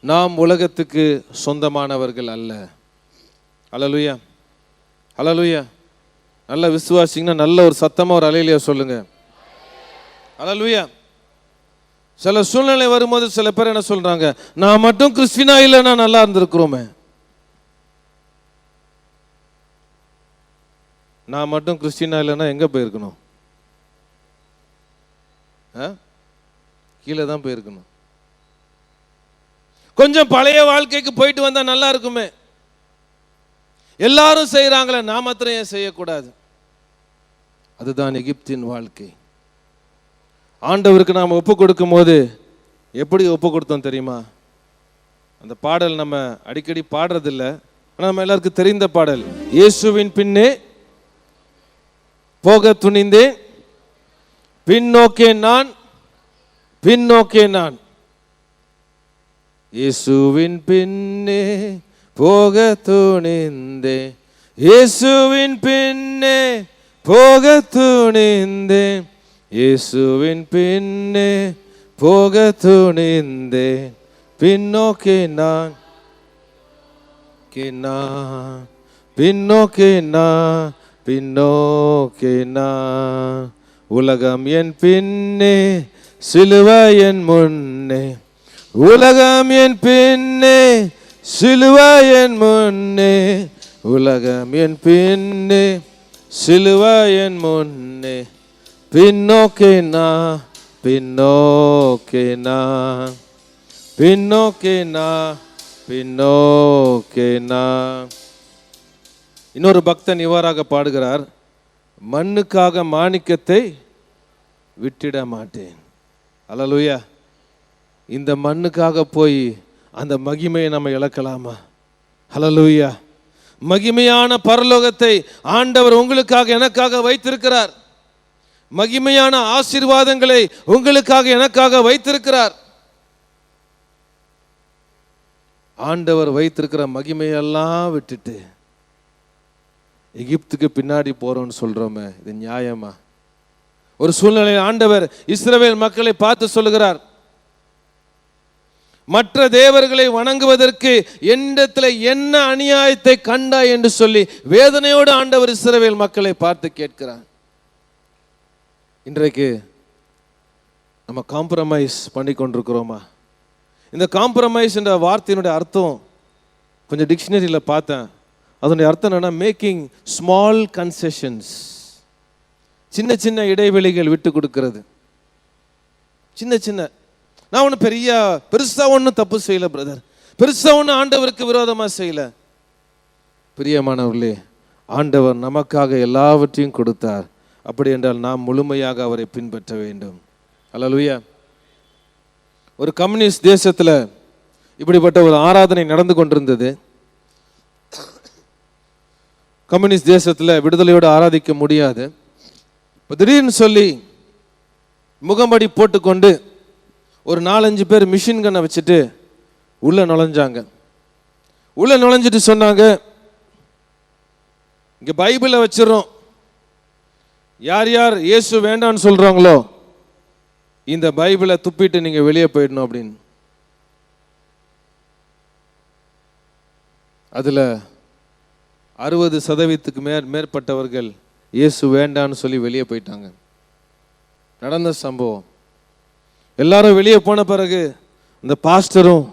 நாம் உலகத்துக்கு சொந்தமானவர்கள் அல்ல. அல்லேலூயா, அல்லேலூயா. நல்ல விசுவாசிங்கன்னா நல்ல ஒரு சத்தமா ஒரு அல்லேலூயா சொல்லுங்க. அல்லேலூயா. சில சூழ்நிலை வரும்போது சில பேர் என்ன சொல்றாங்க, நான் மட்டும் கிறிஸ்டினா இல்லைன்னா நல்லா இருந்திருக்கிறோமே. நான் மட்டும் கிறிஸ்டினா இல்லைன்னா எங்கே போயிருக்கணும்? கீழே தான் போயிருக்கணும். கொஞ்சம் பழைய வாழ்க்கைக்கு போயிட்டு வந்தா நல்லா இருக்குமே. எல்லாரும் செய்யறாங்களே, நான் மாத்திரம் ஏன் செய்யக்கூடாது? அதுதான் எகிப்தின் வாழ்க்கை. ஆண்டவருக்கு நாம் ஒப்பு கொடுக்கும் போது எப்படி ஒப்பு கொடுத்தோம் தெரியுமா? அந்த பாடல் நம்ம அடிக்கடி பாடுறதில்ல, ஆனால் நம்ம எல்லாருக்கும் தெரிந்த பாடல். இயேசுவின் பின்னே போக துணிந்தேன், பின்னோக்கே நான், பின்னோக்கே நான். இயேசுவின் பின்னே போக துணிந்தேன், இயேசுவின் பின்னே போக துணிந்தேன், இயேசுவின் பின்னே போக துணிந்தேன், பின்னோக்கே நான், பின்னோக்கே நான், பின்னோக்கே நான். உலகம் என் பின்னே, சிலுவை என் முன்னே, உலகம் என் பின்னே, சிலுவை என் முன்னே, உலகம் என் பின்னே, சிலுவை என் முன்னே, பின்னோக்கே நான், பின்னோக்கே நான், பின்னோக்கே நான், பின்னோக்கே நான். இன்னொரு பக்தன் இவ்வாறாக பாடுகிறார், மண்ணுக்காக மாணிக்கத்தை விட்டிட மாட்டேன். அல்லேலூயா. இந்த மண்ணுக்காக போய் அந்த மகிமையை நம்ம இழக்கலாமா? அல்லேலூயா. மகிமையான பரலோகத்தை ஆண்டவர் உங்களுக்காக எனக்காக வைத்திருக்கிறார். மகிமையான ஆசீர்வாதங்களை உங்களுக்காக எனக்காக வைத்திருக்கிறார். ஆண்டவர் வைத்திருக்கிற மகிமையெல்லாம் விட்டுட்டு எகிப்துக்கு பின்னாடி போறோம்னு சொல்றோமே, இது நியாயமா? ஒரு சூழ்நிலையில் ஆண்டவர் இஸ்ரவேல் மக்களை பார்த்து சொல்லுகிறார், மற்ற தேவர்களை வணங்குவதற்கு என்னிடத்தில் என்ன அநியாயத்தை கண்டாய் என்று சொல்லி வேதனையோடு ஆண்டவர் இஸ்ரவேல் மக்களை பார்த்து கேட்கிறார். இன்றைக்கு நம்ம காம்ப்ரமைஸ் பண்ணி கொண்டிருக்கிறோமா? இந்த காம்ப்ரமைஸ் என்ற வார்த்தையினுடைய அர்த்தம் கொஞ்சம் டிக்ஷனரியில் பார்த்தேன். அதனுடைய அர்த்தம் என்னன்னா, மேக்கிங் ஸ்மால் கன்செஷன்ஸ், சின்ன சின்ன இடைவெளிகள் விட்டு கொடுக்கிறது. சின்ன சின்ன, நான் ஒன்றும் பெருசாக ஒன்றும் தப்பு செய்யலை பிரதர், பெருசாக ஒன்றும் ஆண்டவருக்கு விரோதமாக செய்யலை. பிரியமானவர்களே, ஆண்டவர் நமக்காக எல்லாவற்றையும் கொடுத்தார். அப்படி என்றால் நாம் முழுமையாக அவரை பின்பற்ற வேண்டும். அல்லேலூயா. ஒரு கம்யூனிஸ்ட் தேசத்தில் இப்படிப்பட்ட ஒரு ஆராதனை நடந்து கொண்டிருந்தது. கம்யூனிஸ்ட் தேசத்தில் விடுதலையோடு ஆராதிக்க முடியாது. இப்போ திடீர்னு சொல்லி முகம்படி போட்டுக்கொண்டு ஒரு 4-5 பேர் மிஷின் கன்னை வச்சுட்டு உள்ளே நுழைஞ்சாங்க. உள்ளே நுழைஞ்சிட்டு சொன்னாங்க, இங்கே பைபிளை வச்சிடறோம், யார் யார் இயேசு வேண்டான்னு சொல்கிறாங்களோ இந்த பைபிளை துப்பிட்டு நீங்கள் வெளியே போயிடணும் அப்படின்னு. அதில் 60% மேற்பட்டவர்கள் இயேசு வேண்டான்னு சொல்லி வெளியே போயிட்டாங்க. நடந்த சம்பவம். எல்லாரும் வெளியே போன பிறகு இந்த பாஸ்டரும்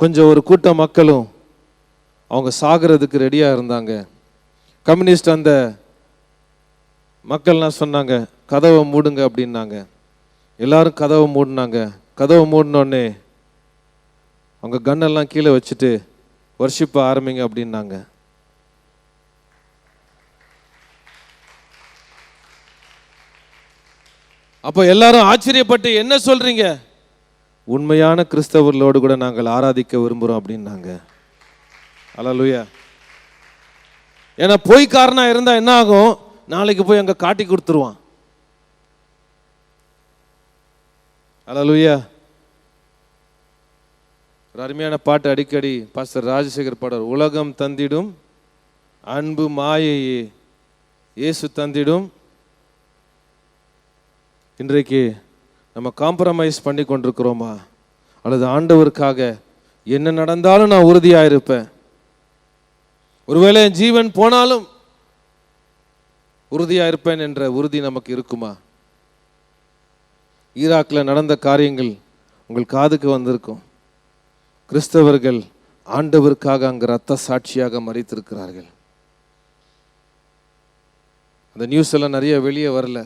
கொஞ்சம் ஒரு கூட்ட மக்களும் அவங்க சாகிறதுக்கு ரெடியாக இருந்தாங்க. கம்யூனிஸ்ட் அந்த மக்கள்லாம் சொன்னாங்க, கதவை மூடுங்க அப்படின்னாங்க. எல்லாரும் கதவை மூடினாங்க. கதவை மூடினோடனே அவங்க கன்னெல்லாம் கீழே வச்சுட்டு வர்ஷிப்பை ஆரம்பிங்க அப்படின்னாங்க. அப்போ எல்லாரும் ஆச்சரியப்பட்டு, என்ன சொல்றீங்க? உண்மையான கிறிஸ்தவர்களோடு கூட நாங்கள் ஆராதிக்க விரும்புகிறோம் அப்படின்னாங்க. அல்லேலூயா. ஏன்னா பொய்க்காரனா இருந்தால் என்ன ஆகும்? நாளைக்கு போய் அங்கே காட்டி கொடுத்துருவான். அல்லேலூயா. ஒரு அருமையான பாட்டு அடிக்கடி பாஸ்டர் ராஜசேகர் பாடர், உலகம் தந்திடும் அன்பு மாயையே இயேசு தந்திடும். இன்றைக்கு நம்ம காம்ப்ரமைஸ் பண்ணி கொண்டிருக்கிறோமா? அல்லது ஆண்டவருக்காக என்ன நடந்தாலும் நான் உறுதியாக இருப்பேன், ஒருவேளை என் ஜீவன் போனாலும் உறுதியாக இருப்பேன் என்ற உறுதி நமக்கு இருக்குமா? ஈராக்கில் நடந்த காரியங்கள் உங்கள் காதுக்கு வந்திருக்கும். கிறிஸ்தவர்கள் ஆண்டவருக்காக அங்கு இரத்த சாட்சியாக மரித்திருக்கிறார்கள். அந்த நியூஸ் எல்லாம் நிறைய வெளியே வரல.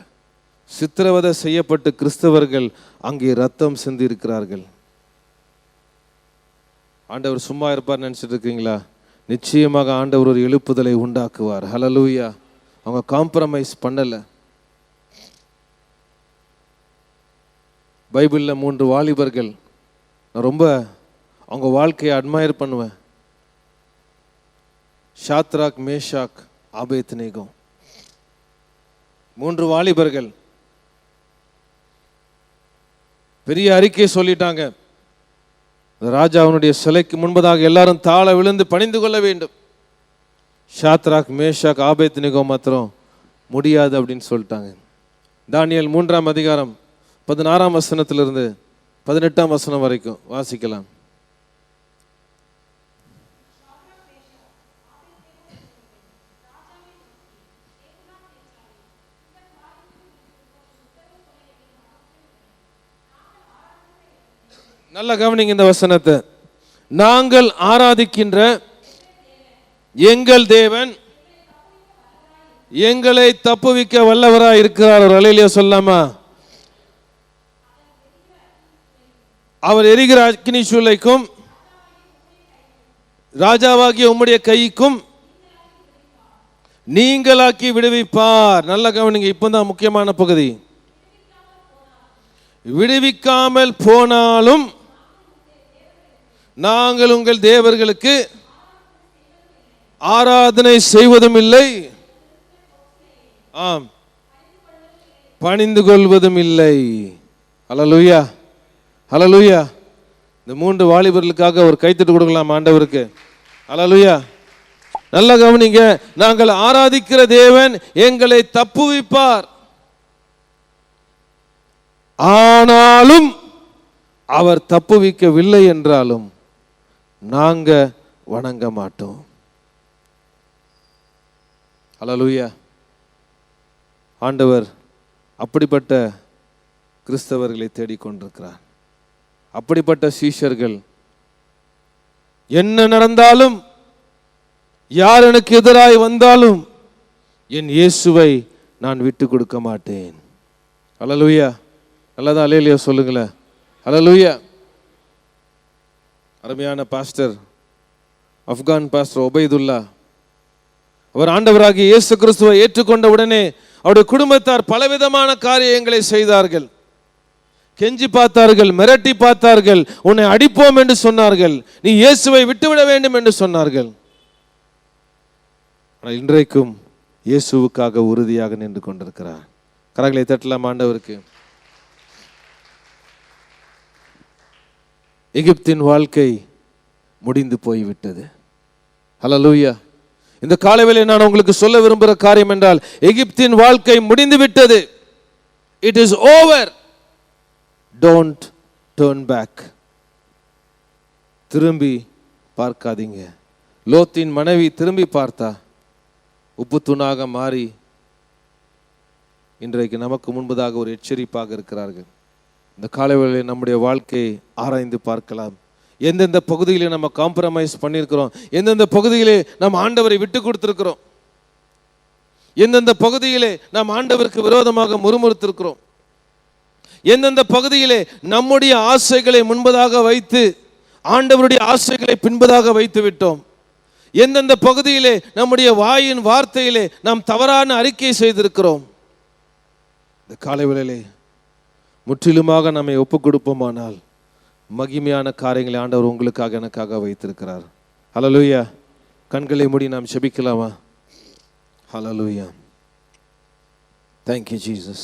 சித்திரவதை செய்யப்பட்டு கிறிஸ்தவர்கள் அங்கே ரத்தம் சிந்தி இருக்கிறார்கள். ஆண்டவர் சும்மா இருப்பார் நினைச்சிட்டு இருக்கீங்களா? நிச்சயமாக ஆண்டவர் ஒரு எழுப்புதலை உண்டாக்குவார். ஹல்லேலூயா. அவங்க காம்ப்ரமைஸ் பண்ணல. பைபிளில் 3 வாலிபர்கள் நான் ரொம்ப அவங்க வாழ்க்கையை அட்மையர் பண்ணுவேன். Shadrach, Meshach, Abednego. 3 வாலிபர்கள் பெரிய அறிக்கை சொல்லிட்டாங்க. ராஜாவுடைய சிலைக்கு முன்பதாக எல்லாரும் தாழ விழுந்து பணிந்து கொள்ள வேண்டும். ஷாத்ராக், மேஷாக், ஆபேத்நேகோ மாத்திரம் முடியாது அப்படின்னு சொல்லிட்டாங்க. தானியேல் 3ஆம் அதிகாரம் 16ஆம் வசனத்திலிருந்து 18ஆம் வசனம் வரைக்கும் வாசிக்கலாம். நல்ல கவனிங்க இந்த வசனத்தை. நாங்கள் ஆராதிக்கின்ற எங்கள் தேவன் எங்களை தப்புவிக்க வல்லவராய் இருக்கிறார். அல்லேலூயா சொல்லாமா? அவர் எரிகிற அக்கினி சூளைக்கும் ராஜாவாகிய உம்முடைய கைக்கும் நீங்களாக்கி விடுவிப்பார். நல்ல கவனிங்க, இப்பதான் முக்கியமான பகுதி. விடுவிக்காமல் போனாலும் நாங்கள் உங்கள் தேவர்களுக்கு ஆராதனை செய்வதும் இல்லை, ஆம் பணிந்து கொள்வதும் இல்லை. ஹல்லேலூயா, ஹல்லேலூயா. இந்த 3 வாலிபர்களுக்காக ஒரு கைத்தட்டு கொடுக்கலாம் ஆண்டவருக்கு. ஹல்லேலூயா. நல்ல கவனிங்க, நாங்கள் ஆராதிக்கிற தேவன் எங்களை தப்புவிப்பார், ஆனாலும் அவர் தப்புவிக்கவில்லை என்றாலும் நாங்க வணங்க மாட்டோம். ஹல்லேலூயா. ஆண்டவர் அப்படிப்பட்ட கிறிஸ்தவர்களை தேடிக்கொண்டிருக்கிறார். அப்படிப்பட்ட சீஷர்கள் என்ன நடந்தாலும், யார் எனக்கு எதிராய் வந்தாலும் என் இயேசுவை நான் விட்டு கொடுக்க மாட்டேன். ஹல்லேலூயா. நல்லதா? அல்லேலூயா சொல்லுங்களேன். ஹல்லேலூயா. அருமையான பாஸ்டர், ஆப்கான் பாஸ்டர் உபைதுல்லா, அவர் ஆண்டவராகிய இயேசு கிறிஸ்துவை ஏற்றுக்கொண்ட உடனே அவருடைய குடும்பத்தார் பலவிதமான காரியங்களை செய்தார்கள். கெஞ்சி பார்த்தார்கள், மிரட்டி பார்த்தார்கள், உன்னை அடிப்போம் என்று சொன்னார்கள், நீ இயேசுவை விட்டுவிட வேண்டும் என்று சொன்னார்கள். ஆனால் இன்றைக்கும் இயேசுவுக்காக உறுதியாக நின்று கொண்டிருக்கிறார். கரங்களை தட்டலாம் ஆண்டவருக்கு. எகிப்தின் வாழ்க்கை முடிந்து போய்விட்டது. ஹல்லேலூயா. இந்த காலைவேளை நான் உங்களுக்கு சொல்ல விரும்புகிற காரியம் என்றால், எகிப்தின் வாழ்க்கை முடிந்து விட்டது. It is over. Don't turn back. திரும்பி பார்க்காதீங்க. லோத்தின் மனைவி திரும்பி பார்த்தா உப்பு தூணாக மாறி இன்றைக்கு நமக்கு முன்பதாக ஒரு எச்சரிப்பாக இருக்கிறார்கள். இந்த காலைவேளையில் நம்முடைய வாழ்க்கையை ஆராய்ந்து பார்க்கலாம். எந்தெந்த பகுதியிலே நம்ம காம்ப்ரமைஸ் பண்ணியிருக்கிறோம், எந்தெந்த பகுதியிலே நாம் ஆண்டவரை விட்டு கொடுத்திருக்கிறோம், எந்தெந்த பகுதியிலே நாம் ஆண்டவருக்கு விரோதமாக முறுமுறுத்திருக்கிறோம், எந்தெந்த பகுதியிலே நம்முடைய ஆசைகளை முன்பதாக வைத்து ஆண்டவருடைய ஆசைகளை பின்பதாக வைத்து விட்டோம், எந்தெந்த பகுதியிலே நம்முடைய வாயின் வார்த்தையிலே நாம் தவறான அறிக்கை செய்திருக்கிறோம். இந்த காலைவேளையிலே முற்றிலுமாக நம்மை ஒப்புக் கொடுப்போமானால் மகிமையான காரியங்களை ஆண்டவர் உங்களுக்காக எனக்காக வைத்திருக்கிறார். ஹல்லேலூயா. கண்களை மூடி நாம் ஜெபிக்கலாமா? ஹல்லேலூயா. Thank you Jesus.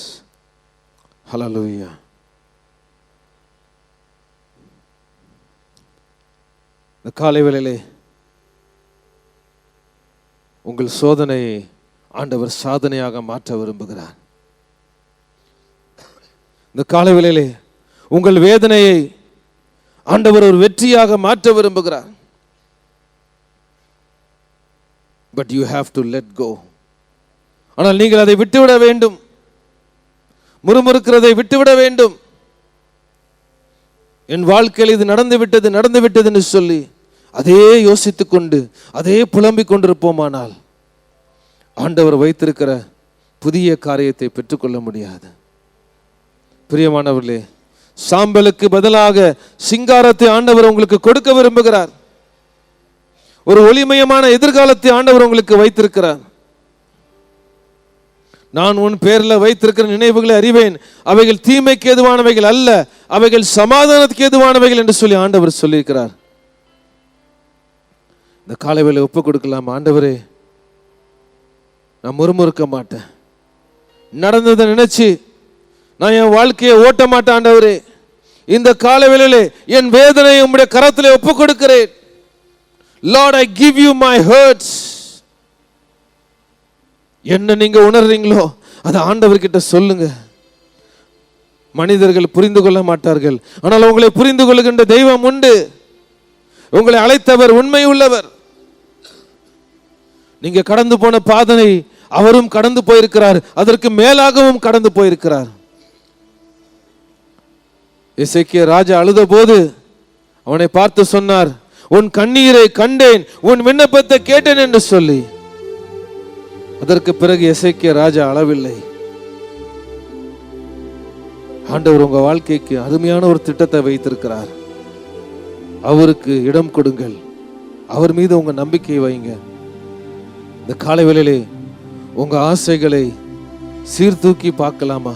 ஹல்லேலூயா. இந்த காலை வேளையிலே உங்கள் சோதனையை ஆண்டவர் சாதனையாக மாற்ற விரும்புகிறார். இந்த காலை வேளையிலே உங்கள் வேதனையை ஆண்டவர் ஒரு வெற்றியாக மாற்ற விரும்புகிறார். But you have to let go. ஆனால் நீங்கள் அதை விட்டுவிட வேண்டும். முறுமுறுக்கிறதை விட்டுவிட வேண்டும். என் வாழ்க்கையில் இது நடந்து விட்டது என்று சொல்லி அதே யோசித்துக் கொண்டு அதே புலம்பிக் கொண்டிருப்போமானால் ஆண்டவர் வைத்திருக்கிற புதிய காரியத்தை பெற்றுக்கொள்ள முடியாது. பிரியமானவர்களே, சாம்பலுக்கு பதிலாக சிங்காரத்தை ஆண்டவர் உங்களுக்கு கொடுக்க விரும்புகிறார். ஒரு ஒளிமயமான எதிர்காலத்தை ஆண்டவர் உங்களுக்கு வைத்திருக்கிறார். நான் உன் பேரில் வைத்திருக்கிற நினைவுகளை அறிவேன், அவைகள் தீமைக்கு எதுவானவைகள் அல்ல, அவைகள் சமாதானத்துக்கு ஏதுவானவைகள் என்று சொல்லி ஆண்டவர் சொல்லியிருக்கிறார். இந்த காலை வேளை ஒப்பு கொடுக்கலாம். ஆண்டவரே, நான் முறுமுறுக்க மாட்டேன், நடந்ததை நினைச்சு நான் என் வாழ்க்கையை ஓட்ட மாட்டேன். ஆண்டவரே, இந்த காலை வேளையிலே என் வேதனையை உம்முடைய கரத்திலே ஒப்பு கொடுக்கிறேன். Lord, I give you my hurts. என்ன நீங்க உணர்றீங்களோ அதை ஆண்டவர்கிட்ட சொல்லுங்க. மனிதர்கள் புரிந்து கொள்ள மாட்டார்கள், ஆனால் உங்களை புரிந்து கொள்ளுகின்ற தெய்வம் உண்டு. உங்களை அழைத்தவர் உண்மை உள்ளவர். நீங்க கடந்து போன பாதனை அவரும் கடந்து போயிருக்கிறார், அதற்கு மேலாகவும் கடந்து போயிருக்கிறார். எசேக்கியா ராஜா அழுத போது அவனை பார்த்து சொன்னார், உன் கண்ணீரை கண்டேன், உன் விண்ணப்பத்தை கேட்டேன் என்று சொல்லி. அதற்கு பிறகு எசேக்கியா ராஜா அளவில்லை. ஆண்டவர் உங்க வாழ்க்கைக்கு அருமையான ஒரு திட்டத்தை வைத்திருக்கிறார். அவருக்கு இடம் கொடுங்கள், அவர் மீது உங்க நம்பிக்கையை வைங்க. இந்த காலை வேளையிலே உங்க ஆசைகளை சீர்தூக்கி பார்க்கலாமா?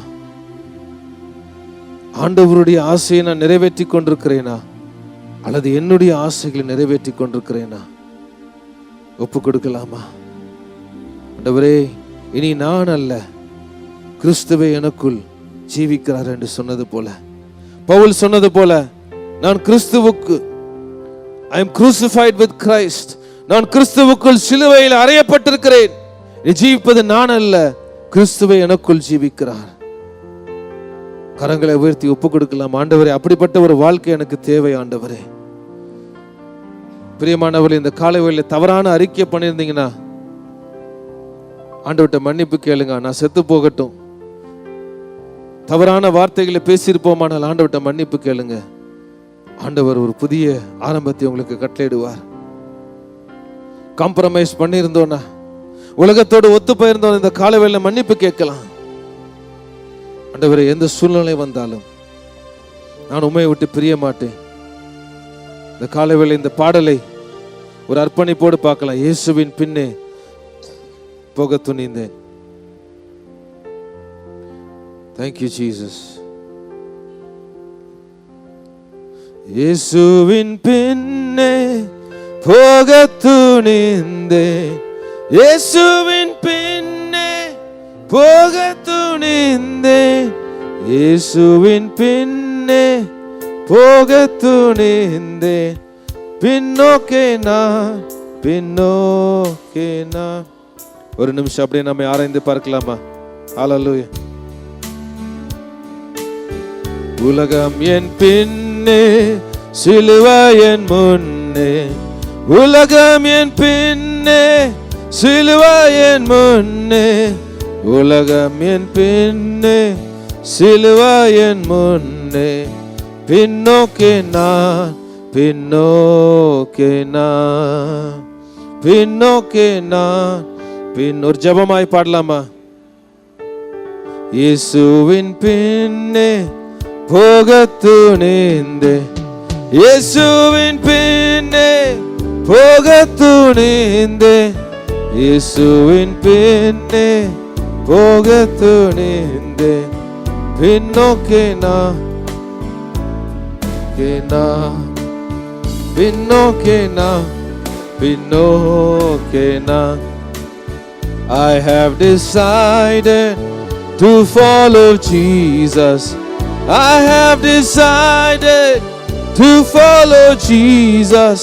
ஆண்டவருடைய ஆசையை நான் நிறைவேற்றி கொண்டிருக்கிறேனா, அல்லது என்னுடைய ஆசைகளை நிறைவேற்றி கொண்டிருக்கிறேனா? ஒப்பு கொடுக்கலாமா? ஆண்டவரே, இனி நான் அல்ல, கிறிஸ்துவே எனக்குள் ஜீவிக்கிறார் என்று சொன்னது போல, பவுல் சொன்னது போல, நான் கிறிஸ்துவுக்கு, I am crucified with Christ, நான் கிறிஸ்துவுக்குள் சிலுவையில் அறையப்பட்டிருக்கிறேன். ஜீவிப்பது நான் அல்ல, கிறிஸ்துவே எனக்குள் ஜீவிக்கிறார். கரங்களை உயர்த்தி ஒப்பு கொடுக்கலாம். ஆண்டவரே, அப்படிப்பட்ட ஒரு வாழ்க்கை எனக்கு தேவை. ஆண்டவரே, பிரியமானவர்களே, இந்த காலை வேளையில தவறான அறிக்கை பண்ணியிருந்தீங்கன்னா ஆண்டவர்கிட்ட மன்னிப்பு கேளுங்க. நான் செத்து போகட்டும், தவறான வார்த்தைகளை பேசியிருப்போமானால் ஆண்டவர்கிட்ட மன்னிப்பு கேளுங்க. ஆண்டவர் ஒரு புதிய ஆரம்பத்தை உங்களுக்கு கட்டளையிடுவார். காம்ப்ரமைஸ் பண்ணியிருந்தோன்னா, உலகத்தோடு ஒத்து போயிருந்தோம், இந்த காலை வேளையில மன்னிப்பு கேட்கலாம். ஆண்டவரே, எந்த சூழ்நிலை வந்தாலும் நான் உம்மையை விட்டு பிரிய மாட்டேன். இந்த காலை வேளை இந்த பாடலை ஒரு அர்ப்பணிப்போடு பார்க்கலாம். இயேசுவின் பின்னே போக துணிந்தேன். Thank you Jesus. இயேசுவின் பின்னே போக துணிந்தேன், இயேசுவின் பின்னே போக துணிந்தேன், இயேசுவின் பின்னே போக துணிந்தேன், பின்னோக்கே நான், பின்னோக்கே நான். ஒரு நிமிஷம் அப்படியே நம்ம ஆராய்ந்து பார்க்கலாமா? ஹல்லேலூயா. உலகம் என் பின்னே, சிலுவை என் முன்னே, உலகம் என் பின்னே, சிலுவை என் முன்னே, உலகம் என் பின்னே, சிலுவை என் முன்னே, பின்னோக்கே நான், பின்னோக்கே நான், பின்னோக்கே நான். ஒரு ஜெபமாய் பாடலாமா? இயேசுவின் பின்னே போக துணிந்தே, இயேசுவின் பின்னே போக துணிந்தே, இயேசுவின் பின்னே போக துணிந்தே, பின்னோக்கே நான், பின்னோக்கே நான், பின்னோக்கே நான். I have decided to follow Jesus. I have decided to follow Jesus.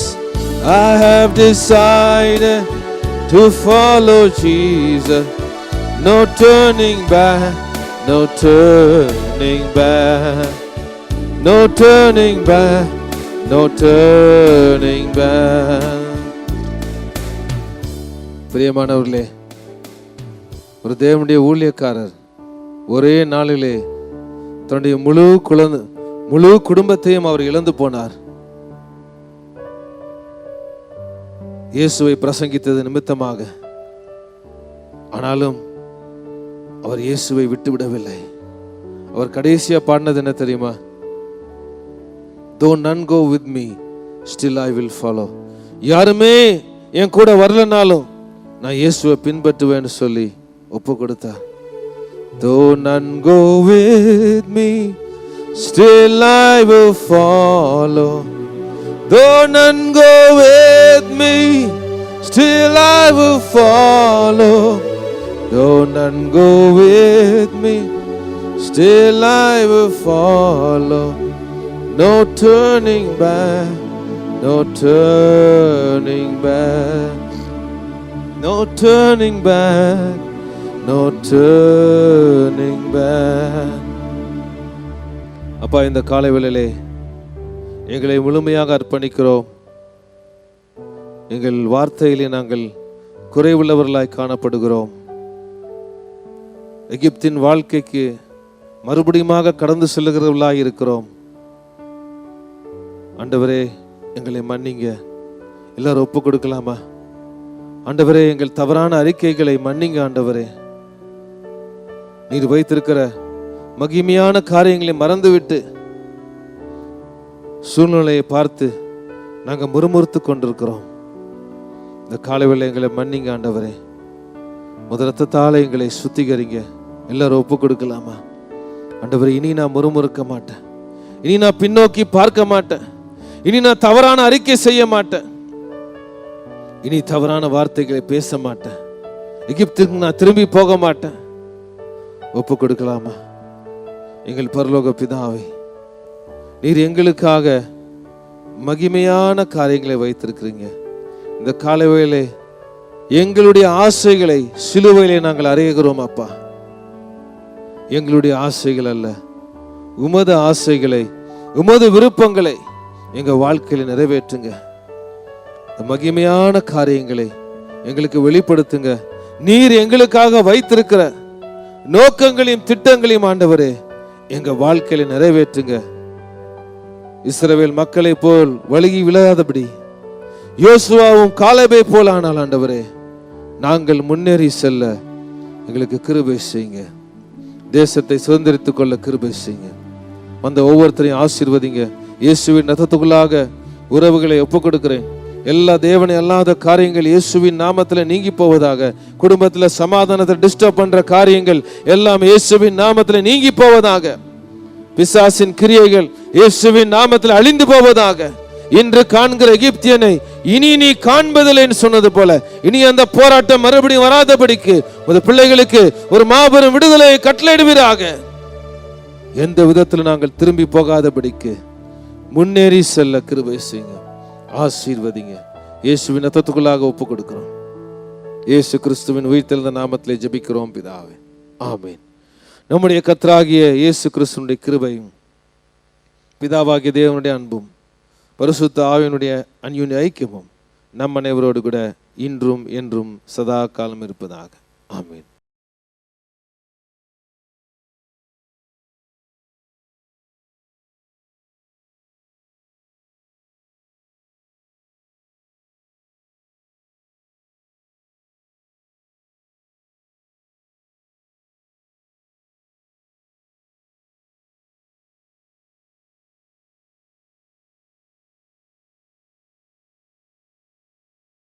I have decided to follow Jesus. No turning back, no turning back, no turning back, no turning back. பிரியமானவர்களே, ஒரு தேவனுடைய ஊழியக்காரர் ஒரே நாளிலே தன்னுடைய முழு குடும்பத்தையும் அவர் இழந்து போனார். இயேசுவை பிரசங்கித்தது நிமித்தமாக. ஆனாலும் அவர் இயேசுவை விட்டுவிடவில்லை. அவர் கடைசியா பாடினது என்ன தெரியுமா? Though none go with me, still I will follow. யாருமே என் கூட வரலனாலும் நான் இயேசுவை பின்பற்றுவேன்னு சொல்லி ஒப்பு கொடுத்தார். Though none go with me, still I will follow. Though none go with me, still I will follow. Though none go with me, still I will follow. No turning back, no turning back, no turning back, no turning back. அப்பா, இந்த காலை வேளையிலே எங்களை முழுமையாக அர்ப்பணிக்கிறோம். எங்கள் வார்த்தையிலே நாங்கள் குறைவுள்ளவர்களாய் காணப்படுகிறோம். எகிப்தின் வாழ்க்கைக்கு மறுபடியுமாக கடந்து செல்லுகிறவர்களாய் இருக்கிறோம். ஆண்டவரே, எங்களை மன்னிங்க. எல்லாரும் ஒப்பு கொடுக்கலாமா? ஆண்டவரே, எங்கள் தவறான அறிக்கைகளை மன்னிங்க. ஆண்டவரே, நீர் வைத்திருக்கிற மகிமையான காரியங்களை மறந்துவிட்டு சூழ்நிலையை பார்த்து நாங்கள் முறுமுறுத்து கொண்டிருக்கிறோம். இந்த காலைவேளை எங்களை மன்னிங்க ஆண்டவரே. முதலத்தால எங்களை சுத்திகரிங்க. எல்லாரும் ஒப்பு கொடுக்கலாமா? ஆண்டவரே, இனி நான் முறுமுறுக்க மாட்டேன். இனி நான் பின்னோக்கி பார்க்க மாட்டேன். இனி நான் தவறான அறிக்கை செய்ய மாட்டேன். இனி தவறான வார்த்தைகளை பேச மாட்டேன். எகிப்துக்கு நான் திரும்பி போக மாட்டேன். ஒப்பு கொடுக்கலாமா? எங்கள் பரலோக பிதாவே, நீர் எங்களுக்காக மகிமையான காரியங்களை வைத்திருக்கிறீங்க. இந்த காலைவேளை எங்களுடைய ஆசைகளை சிலுவையிலே நாங்கள் அறையுகிறோம் அப்பா. எங்களுடைய ஆசைகள் அல்ல, உமது ஆசைகளை, உமது விருப்பங்களை எங்க வாழ்க்கையில நிறைவேற்றுங்க. மகிமையான காரியங்களை எங்களுக்கு வெளிப்படுத்துங்க. நீர் எங்களுக்காக வைத்திருக்கிற நோக்கங்களையும் திட்டங்களையும் ஆண்டவரே எங்க வாழ்க்கையில நிறைவேற்றுங்க. இஸ்ரவேல் மக்களை போல் வழுகி விழாதபடி யோசுவாவும் காலேபை போல் ஆனால் ஆண்டவரே நாங்கள் முன்னேறி செல்ல எங்களுக்கு கிருபை செய்யுங்க. தேசத்தை சுதந்திரித்துக் கொள்ள கிருபை செய்யுங்க. வந்த ஒவ்வொருத்தரையும் ஆசீர்வதிங்க. இயேசுவின் ரத்தத்துக்குள்ளாக உறவுகளை ஒப்புக் கொடுக்கிறேன். எல்லா தேவனை அல்லாத காரியங்கள் இயேசுவின் நாமத்துல நீங்கி போவதாக. குடும்பத்துல சமாதானத்தை டிஸ்டர்ப் பண்ற காரியங்கள் எல்லாம் இயேசுவின் நாமத்துல நீங்கி போவதாக. பிசாசின் கிரியைகள் இயேசுவின் நாமத்துல அழிந்து போவதாக. இன்று காண்கிற எகிப்தியனை இனி நீ காண்பதில்லை என்று சொன்னது போல இனி அந்த போராட்டம் மறுபடியும் வராதபடிக்கு உமது பிள்ளைகளுக்கு ஒரு மாபெரும் விடுதலையை கட்டளையிடுவீராக. எந்த விதத்தில் நாங்கள் திரும்பி போகாதபடிக்கு முன்னேறி செல்ல கிருபை செய்யுங்க. ஆசீர்வதிங்க. இயேசுவின் ரத்தத்துக்குள்ளாக ஒப்பு கொடுக்கிறோம். இயேசு கிறிஸ்துவின் உயிர்த்தெழுந்த நாமத்திலே ஜெபிக்கிறோம் பிதாவே, ஆமென். நம்முடைய கர்த்தராகிய இயேசு கிறிஸ்துவினுடைய கிருபையும் பிதாவாகிய தேவனுடைய அன்பும் பரிசுத்த ஆவியினுடைய அன்யோன்ய ஐக்கியமும் நம் அனைவரோடு கூட இன்றும் என்றும் சதா காலம் இருப்பதாக. ஆமென்.